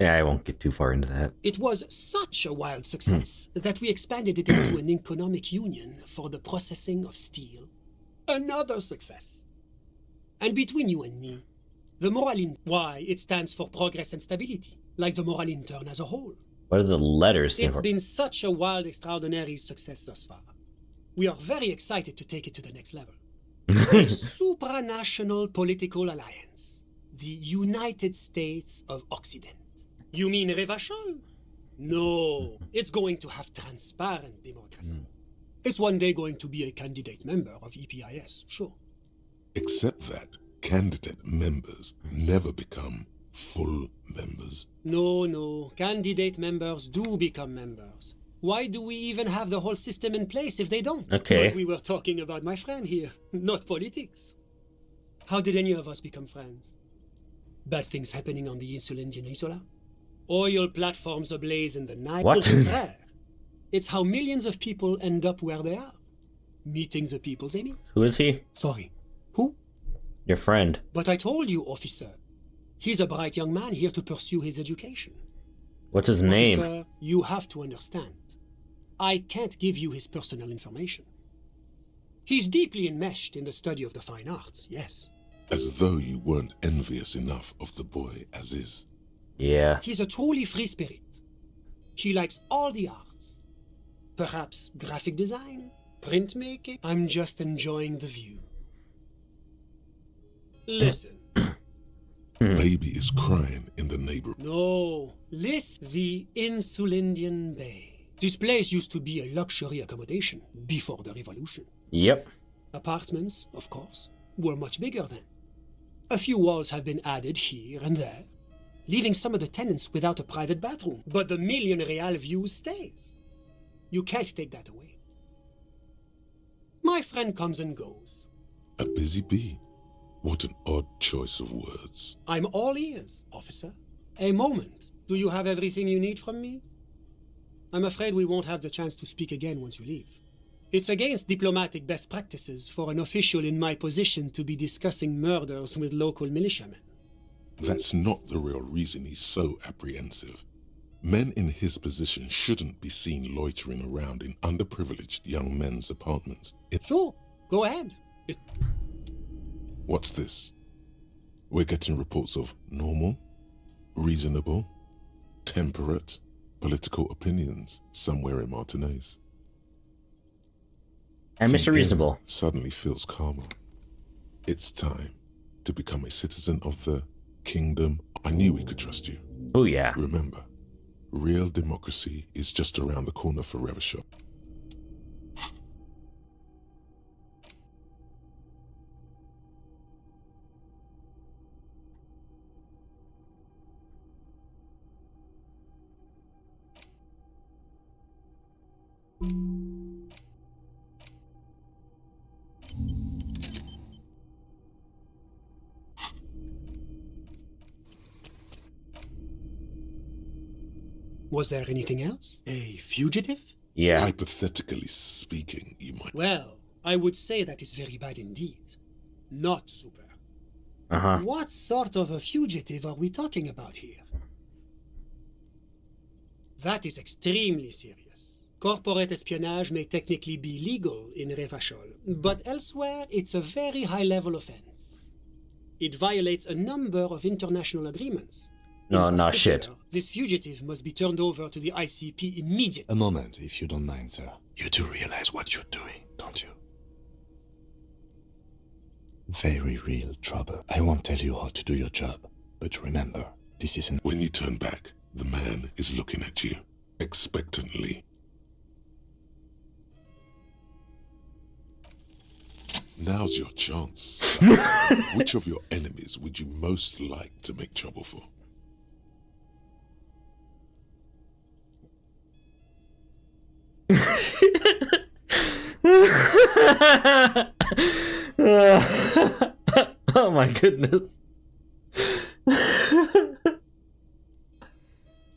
I won't get too far into that. It was such a wild success that we expanded it into an economic union for the processing of steel. Another success. And between you and me, the Moral why it stands for progress and stability, like the Moral Intern as a whole. What are the letters stand It's for? been such a wild, extraordinary success thus far. We are very excited to take it to the next level. A supranational political alliance. The United States of Occident. You mean Revachol? No, it's going to have transparent democracy. It's one day going to be a candidate member of EPIS, sure. Except that candidate members never become full members. No, candidate members do become members. Why do we even have the whole system in place if they don't? Okay. But we were talking about my friend here, not politics. How did any of us become friends? Bad things happening on the Insulindian Isola? Oil platforms ablaze in the night? What? Au contraire. It's how millions of people end up where they are. Meeting the people they meet. Who is he? Sorry. Who? Your friend. But I told you, officer. He's a bright young man here to pursue his education. What's his name? Officer, you have to understand. I can't give you his personal information. He's deeply enmeshed in the study of the fine arts, yes. As though you weren't envious enough of the boy as is. Yeah. He's a truly free spirit. He likes all the arts. Perhaps graphic design, printmaking. I'm just enjoying the view. Listen. Baby is crying in the neighborhood. No, listen. The Insulindian Bay. This place used to be a luxury accommodation before the revolution. Yep. Apartments, of course, were much bigger then. A few walls have been added here and there, leaving some of the tenants without a private bathroom. But the million real view stays. You can't take that away. My friend comes and goes. A busy bee. What an odd choice of words. I'm all ears, officer. A moment. Do you have everything you need from me? I'm afraid we won't have the chance to speak again once you leave. It's against diplomatic best practices for an official in my position to be discussing murders with local militiamen. That's not the real reason he's so apprehensive. Men in his position shouldn't be seen loitering around in underprivileged young men's apartments. Sure, go ahead. What's this? We're getting reports of normal, reasonable, temperate, political opinions somewhere in Martinez. And Mr. The Reasonable. air suddenly feels calmer. It's time to become a citizen of the kingdom. I knew we could trust you. Oh yeah. Remember, real democracy is just around the corner for Revachol. Was there anything else? A fugitive? Yeah. Hypothetically speaking, you might. Well, I would say that is very bad indeed. Not super. Uh-huh. What sort of a fugitive are we talking about here? That is extremely serious. Corporate espionage may technically be legal in Revachol, but elsewhere it's a very high-level offense. It violates a number of international agreements, No, not shit. This fugitive must be turned over to the ICP immediately. A moment, if you don't mind, sir. You do realize what you're doing, don't you? Very real trouble. I won't tell you how to do your job, but remember, this isn't... When you turn back, the man is looking at you, expectantly. Now's your chance. Which of your enemies would you most like to make trouble for? Oh my goodness.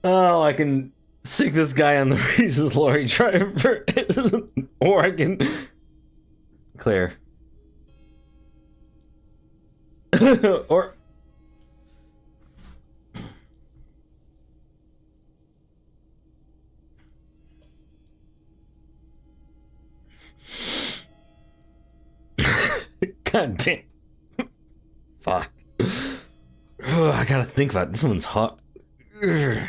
Oh, I can stick this guy on the Reese's lorry driver. Or I can... Claire. Or... God damn. Fuck. Ugh, I gotta think about it. This one's hot. Ugh.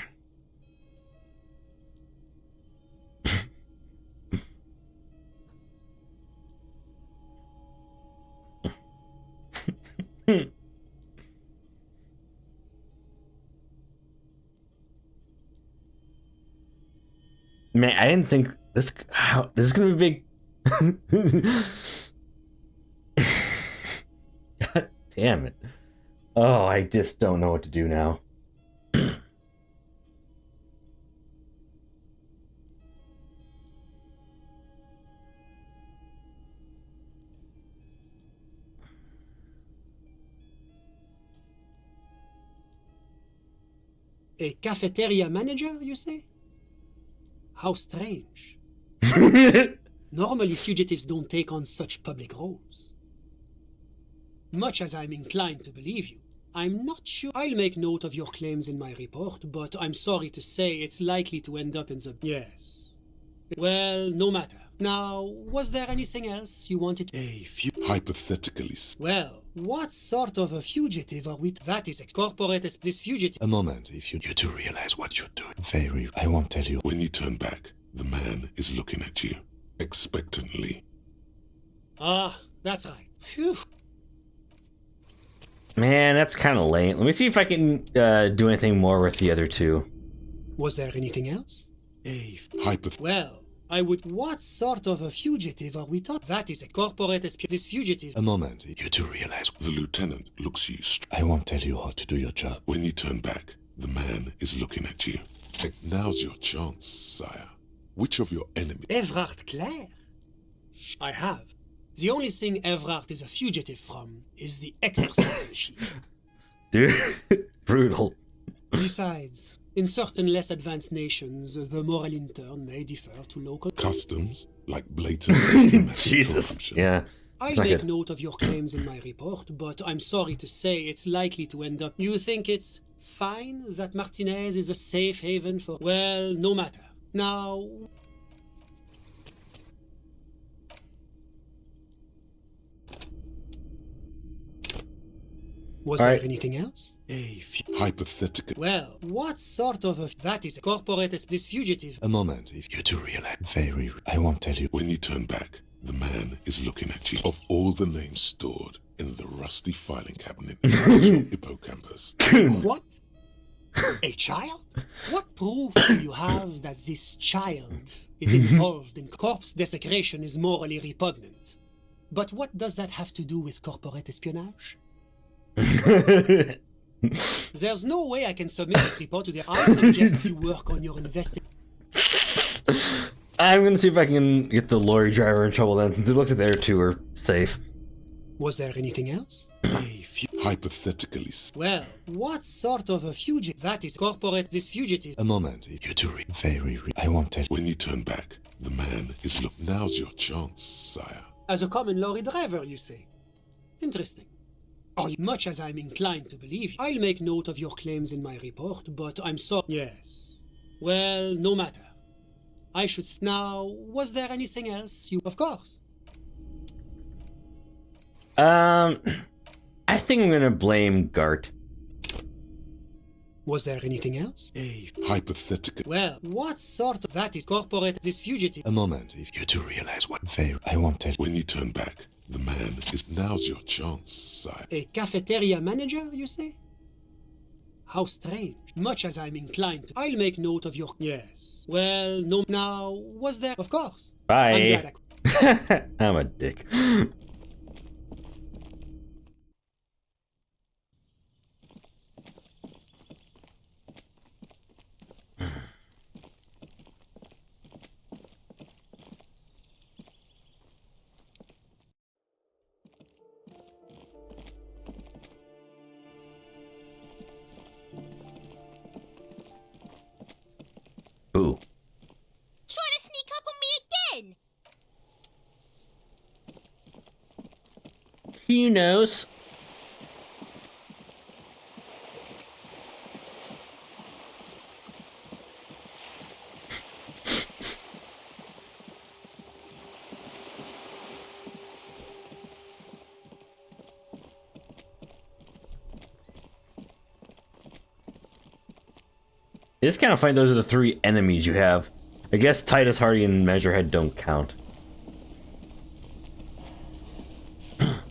Man, I didn't think this is gonna be big. God damn it. Oh, I just don't know what to do now. A cafeteria manager, you say? How strange. Normally, fugitives don't take on such public roles. Much as I'm inclined to believe you, I'm not sure. I'll make note of your claims in my report, but I'm sorry to say it's likely to end up in the... Yes. Well, no matter. Now, was there anything else you wanted to... Hypothetically... Well, what sort of a fugitive are we... That is corporate as this fugitive... A moment, if you do realize what you're doing. Very... I won't tell you. When you turn back, the man is looking at you, expectantly. Ah, that's right. Phew. Man, that's kind of lame. Let me see if I can do anything more with the other two. Was there anything else? Well, I would... What sort of a fugitive are we talking? That is a corporate this fugitive... A moment, you do realize... The lieutenant looks you I won't tell you how to do your job. When you turn back, the man is looking at you. Now's your chance, sire. Which of your enemies... Evrard Claire? I have. The only thing Evrard is a fugitive from is the exercise machine. Dude, brutal. Besides, in certain less advanced nations, the moral in turn may differ to local... Customs, like blatant systematic Jesus, corruption. yeah. I'll make note of your claims in my report, but I'm sorry to say it's likely to end up... You think it's fine that Martinez is a safe haven for... Well, no matter. Now... Was there anything else? Hypothetical. Well, what sort of a... That is a corporate this fugitive... A moment, if you do realize... Very... I won't tell you. When you turn back, the man is looking at you. Of all the names stored in the rusty filing cabinet in your hippocampus. What? A child? What proof do you have that this child is involved in corpse desecration is morally repugnant? But what does that have to do with corporate espionage? There's no way I can submit this report to the... I suggest you work on your investigation. I'm gonna see if I can get the lorry driver in trouble then, since it looks like their two are safe. Was there anything else? Hypothetically... Well, what sort of a fugitive... That is corporate this fugitive... A moment, if you do very... I won't tell you. When you turn back, the man is Now's your chance, sire. As a common lorry driver, you say? Interesting. Much as I'm inclined to believe you, I'll make note of your claims in my report, but I'm sorry... Yes. Well, no matter. I should... Now, was there anything else you... Of course. I think I'm gonna blame Gart. Was there anything else? Hypothetical. Well, what sort of that is corporate this fugitive? A moment, if you do realize what I won't tell you. When you turn back, the man is now's your chance, sire. A cafeteria manager, you say? How strange. Much as I'm inclined to. I'll make note of your... Yes. Well, no... Now, was there... Of course. I'm Bye. glad I'm a dick. Ooh. Trying to sneak up on me again! Who knows? It's kind of funny those are the 3 enemies you have. I guess Titus, Hardy, and Measurehead don't count.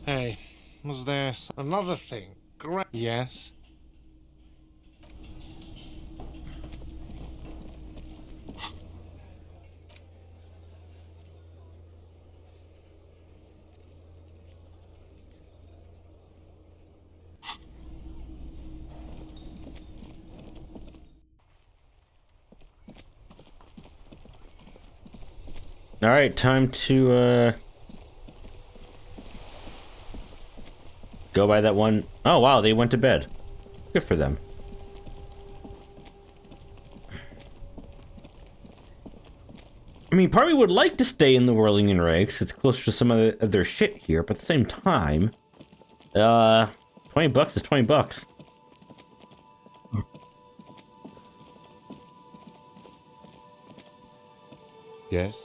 Hey, was there another thing? Great. Yes. Alright, time to, go by that one. Oh, wow, they went to bed. Good for them. I mean, part of me would like to stay in the Whirling in Rags. It's closer to some of their shit here, but at the same time, $20 is $20. Yes?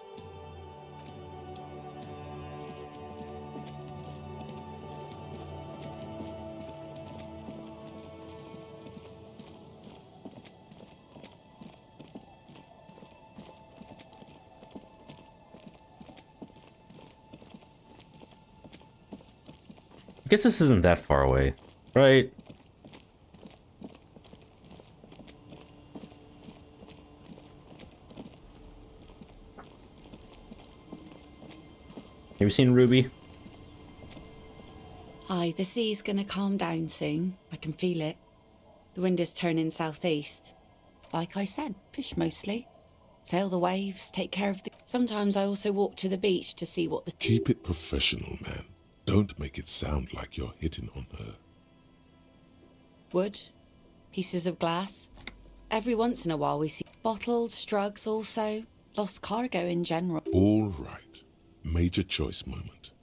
I guess this isn't that far away, right? Have you seen Ruby? Hi, the sea's gonna calm down soon. I can feel it. The wind is turning southeast. Like I said, fish mostly. Sail the waves, take care of the... Sometimes I also walk to the beach to see what the... Keep it professional, man. Don't make it sound like you're hitting on her. Wood, pieces of glass. Every once in a while we see bottles, drugs also. Lost cargo in general. All right. Major choice moment.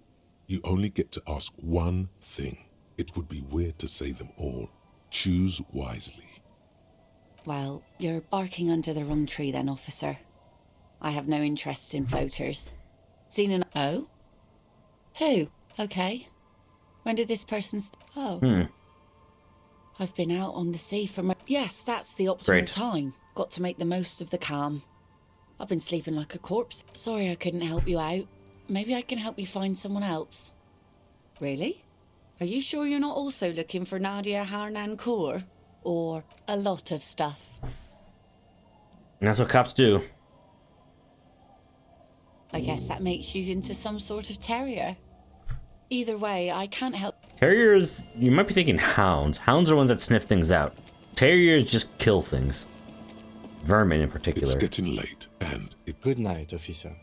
You only get to ask one thing. It would be weird to say them all. Choose wisely. Well, you're barking under the wrong tree then, officer. I have no interest in floaters. Seen an... Oh? Who? Okay. When did this person... Oh. I've been out on the sea for... Yes, that's the optimal time. Got to make the most of the calm. I've been sleeping like a corpse. Sorry I couldn't help you out. Maybe I can help you find someone else. Really? Are you sure you're not also looking for Nadia Harnancourt? Or a lot of stuff? And that's what cops do. I guess that makes you into some sort of terrier. Either way, I can't help... Terriers, you might be thinking hounds. Hounds are ones that sniff things out. Terriers just kill things. Vermin in particular. It's getting late, and Good night, officer.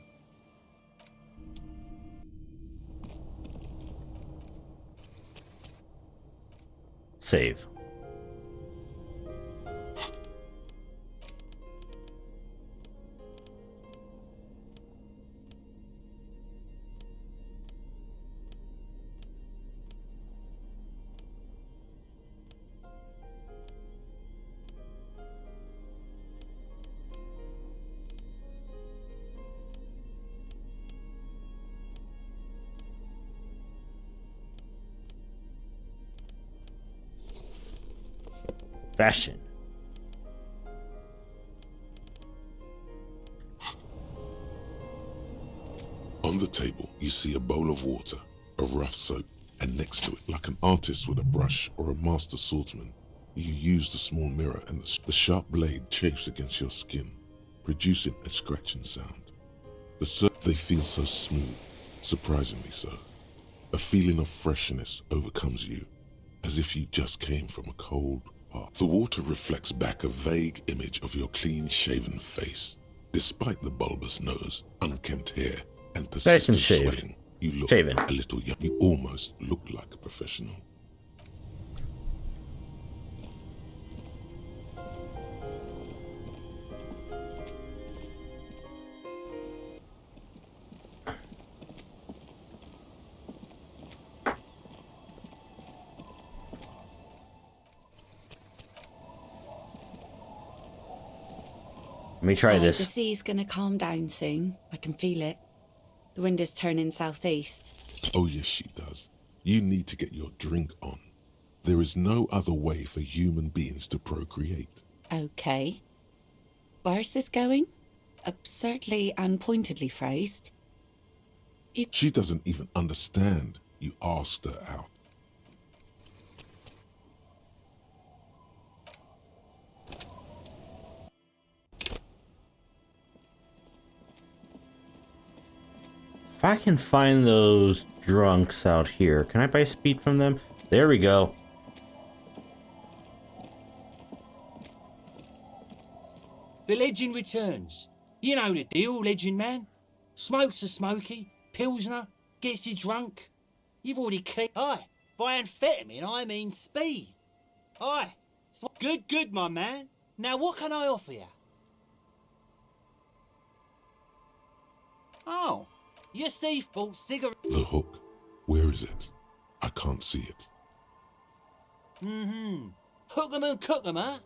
Save. Fashion. On the table, you see a bowl of water, a rough soap, and next to it, like an artist with a brush or a master swordsman, you use the small mirror and the sharp blade chafes against your skin, producing a scratching sound. They feel so smooth, surprisingly so. A feeling of freshness overcomes you, as if you just came from a cold bath. The water reflects back a vague image of your clean-shaven face. Despite the bulbous nose, unkempt hair, and persistent sweating, you look a little young. You almost look like a professional. Let me try this. The sea's gonna calm down soon. I can feel it. The wind is turning southeast. Oh yes, she does. You need to get your drink on. There is no other way for human beings to procreate. Okay. Where's this going? Absurdly and pointedly phrased. She doesn't even understand. You asked her out. If I can find those drunks out here, can I buy speed from them? There we go. The legend returns. You know the deal, legend man. Smokes a smoky, pilsner, gets you drunk. You've already clicked. Aye, by amphetamine I mean speed. Aye, good, my man. Now what can I offer you? Oh. Your thief bought cigarette. The hook. Where is it? I can't see it. Hook 'em and cook 'em, huh?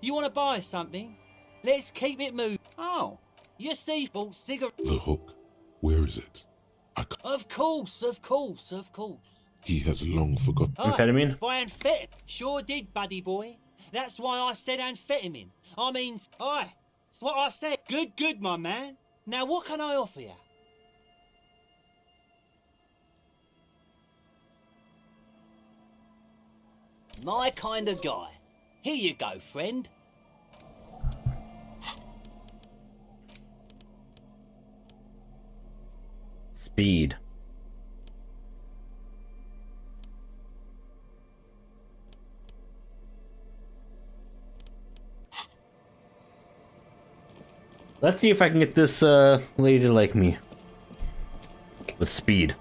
You want to buy something? Let's keep it moving. Oh, your thief bought cigarette. The hook. Where is it? Of course. He has long forgotten. Amphetamine? By amphetamine. Sure did, buddy boy. That's why I said amphetamine. I mean, aye. That's what I said. Good, my man. Now what can I offer you? My kind of guy. Here you go, friend. Speed. Let's see if I can get this lady to like me. With speed.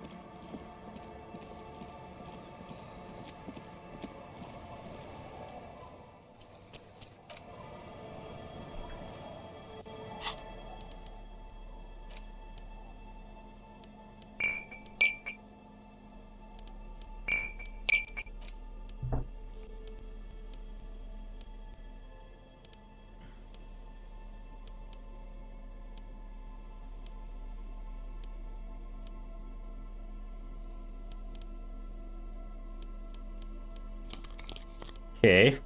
Okay.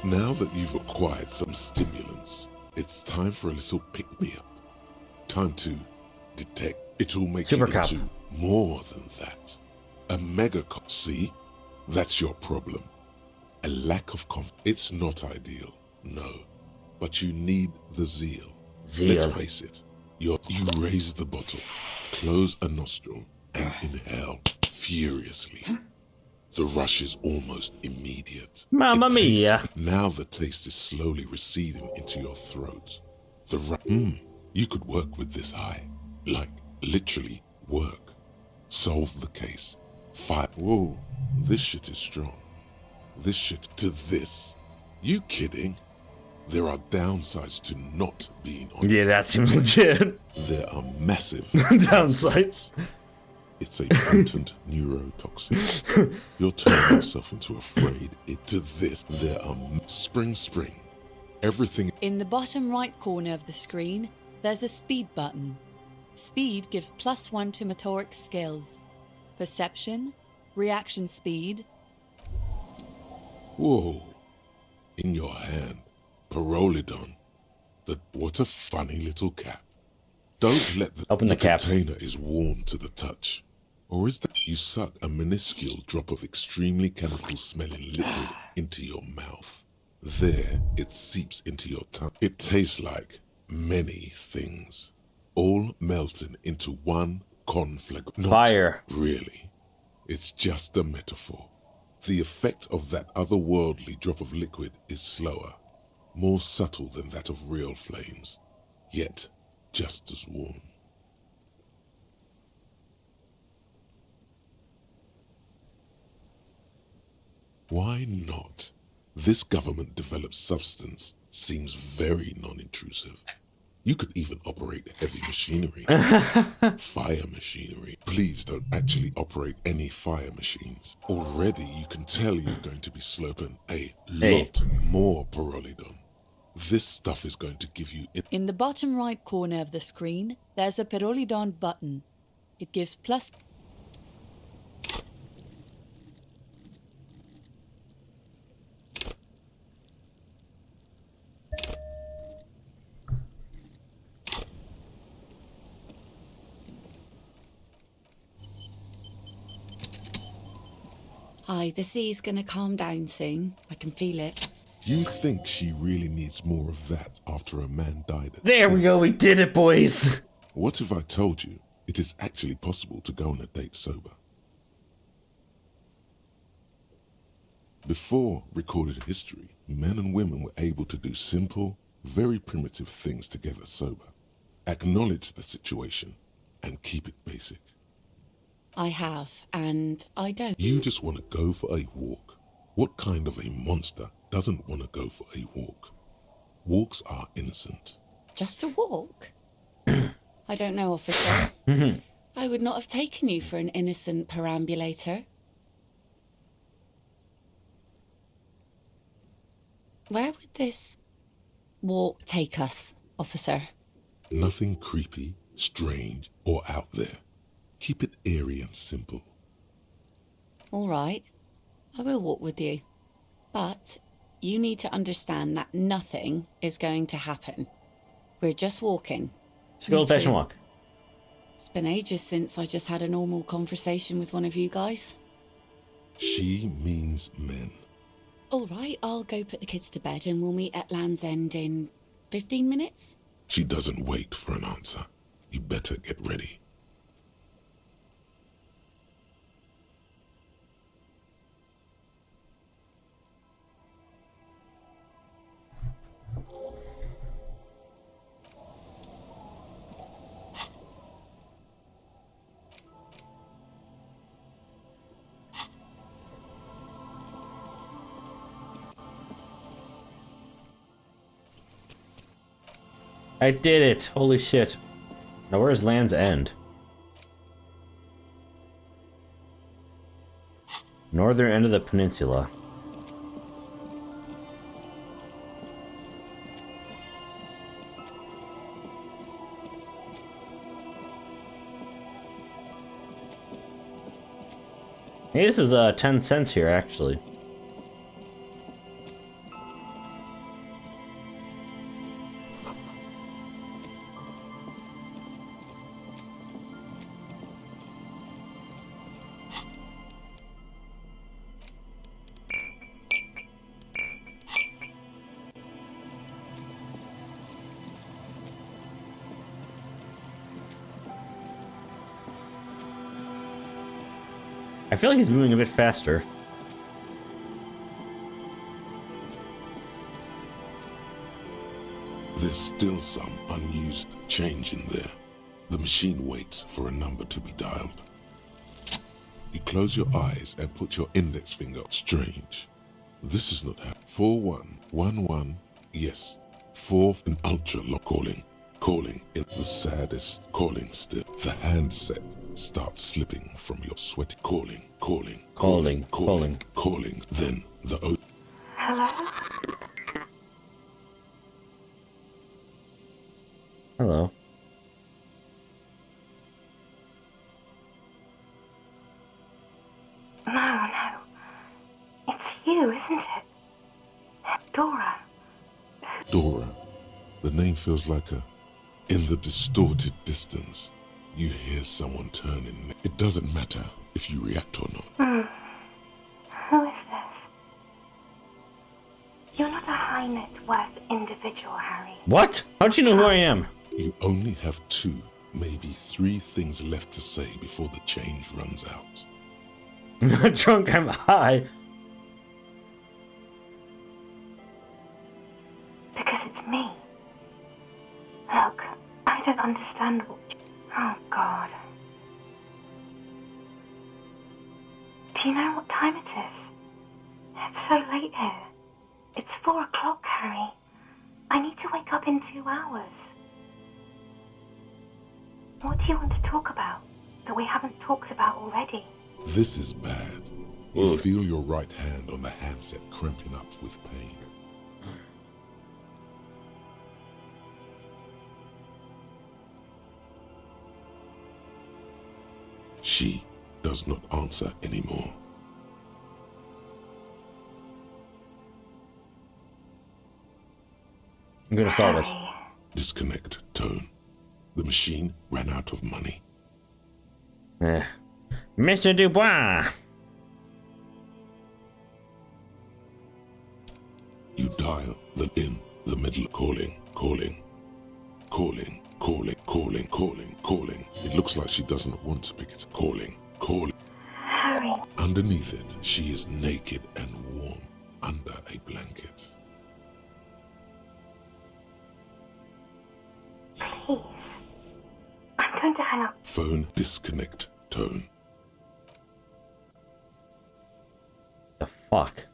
Now that you've acquired some stimulants, it's time for a little pick-me-up. Time to detect. It'll make you into more than that. A mega cop. See? That's your problem. A lack of It's not ideal, no. But you need the zeal. Let's face it. You raise the bottle, close a nostril, and inhale furiously. The rush is almost immediate. Mamma mia! Now the taste is slowly receding into your throat. You could work with this high. Like, literally, work. Solve the case. Fight. Whoa, this shit is strong. This shit to this. You kidding? There are downsides to not being on. Yeah, that seems legit. There are massive downsides. It's a potent neurotoxin. You're turning yourself into afraid. To this, there are spring. Everything. In the bottom right corner of the screen, there's a speed button. Speed gives +1 to motoric skills. Perception, reaction speed. Whoa. In your hand. Parolidon. What a funny little cap. Don't let the container is warm to the touch. Or is that you suck a minuscule drop of extremely chemical-smelling liquid into your mouth? There, it seeps into your tongue. It tastes like many things, all melting into one conflagrant. Fire. Really. It's just a metaphor. The effect of that otherworldly drop of liquid is slower, more subtle than that of real flames, yet just as warm. Why not? This government-developed substance seems very non-intrusive. You could even operate heavy machinery. Fire machinery. Please don't actually operate any fire machines. Already you can tell you're going to be slurping a lot more Parolidon. This stuff is going to give you... In the bottom right corner of the screen, there's a Parolidon button. It gives plus... Aye, the sea's gonna calm down soon. I can feel it. You think she really needs more of that after a man died at There we go, we did it, boys! What if I told you it is actually possible to go on a date sober? Before recorded history, men and women were able to do simple, very primitive things together sober. Acknowledge the situation and keep it basic. I have, and I don't. You just want to go for a walk. What kind of a monster doesn't want to go for a walk? Walks are innocent. Just a walk? I don't know, officer. I would not have taken you for an innocent perambulator. Where would this walk take us, officer? Nothing creepy, strange, or out there. Keep it airy and simple. All right, I will walk with you. But you need to understand that nothing is going to happen. We're just walking. Let's go old-fashioned walk. It's been ages since I just had a normal conversation with one of you guys. She means men. All right, I'll go put the kids to bed and we'll meet at Land's End in 15 minutes. She doesn't wait for an answer. You better get ready. I did it! Holy shit. Now where's Land's End? Northern end of the peninsula. Hey, this is 10 cents here, actually. I feel like he's moving a bit faster. There's still some unused change in there. The machine waits for a number to be dialed. You close your eyes and put your index finger. Strange. This is not how. 4111. Yes. 4th and ultra long calling. Calling in the saddest calling still. The handset starts slipping from your sweat. Calling. Then the Hello. No. It's you, isn't it? Dora. Dora. The name feels like a... In the distorted distance, you hear someone turning. It doesn't matter if you react or not. Who is this? You're not a high net worth individual, Harry. What? How'd you know who I am? You only have 2, maybe 3 things left to say before the change runs out. I'm not drunk, I'm high. Because it's me. Look, I don't understand what... Oh, God. Do you know what time it is? It's so late here. It's 4 o'clock, Harry. I need to wake up in 2 hours. What do you want to talk about that we haven't talked about already? This is bad. You feel your right hand on the handset cramping up with pain. She does not answer anymore. I'm gonna solve it. Disconnect tone. The machine ran out of money. Mr. Dubois! You dial in the middle. Calling. It looks like she doesn't want to pick it. Calling. Harry. Underneath it, she is naked and warm under a blanket. Please. I'm going to hang up. Phone disconnect tone. The fuck?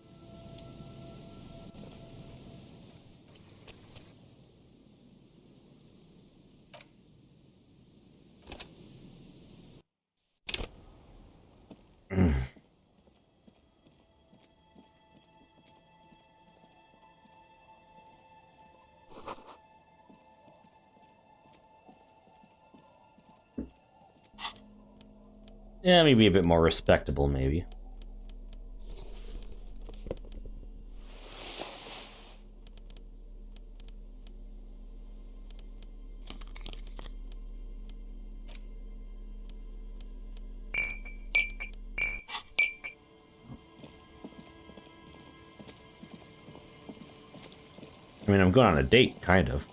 Yeah, maybe a bit more respectable, maybe. I mean, I'm going on a date, kind of.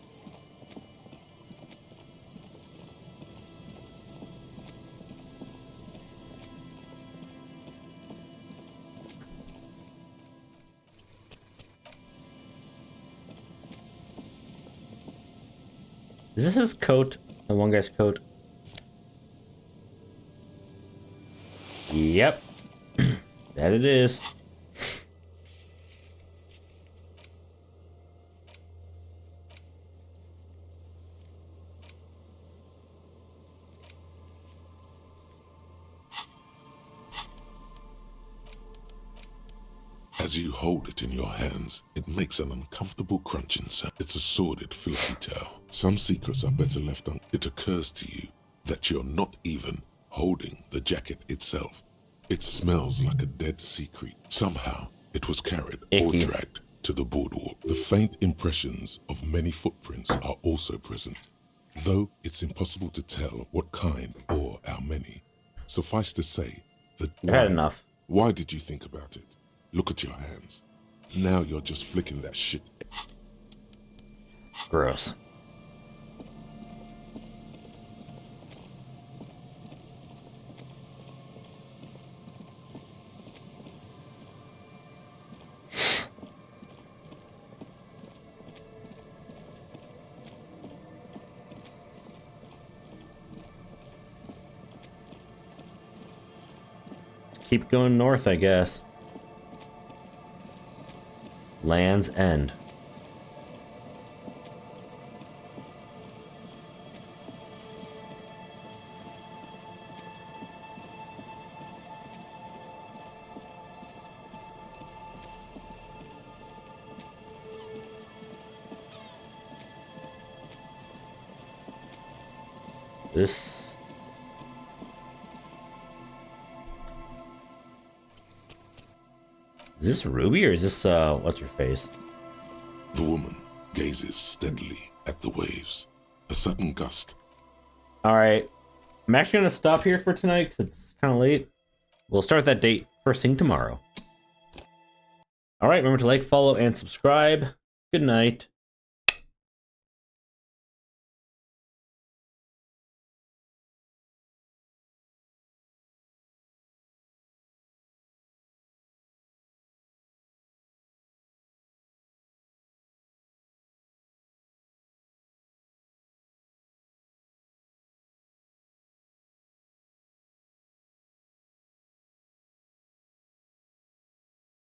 Is this his coat? The one guy's coat? Yep. That it is. As you hold it in your hands, it makes an uncomfortable crunching sound. It's a sordid, filthy tale. Some secrets are better left on. It occurs to you that you're not even holding the jacket itself. It smells like a dead secret. Somehow, it was carried or dragged to the boardwalk. The faint impressions of many footprints are also present, though it's impossible to tell what kind or how many. Suffice to say that enough. Why did you think about it? Look at your hands. Now you're just flicking that shit. Gross. Keep going north, I guess. Land's End. This... Is this Ruby or is this, what's her face? The woman gazes steadily at the waves. A sudden gust. Alright. I'm actually going to stop here for tonight because it's kind of late. We'll start that date first thing tomorrow. Alright, remember to like, follow, and subscribe. Good night.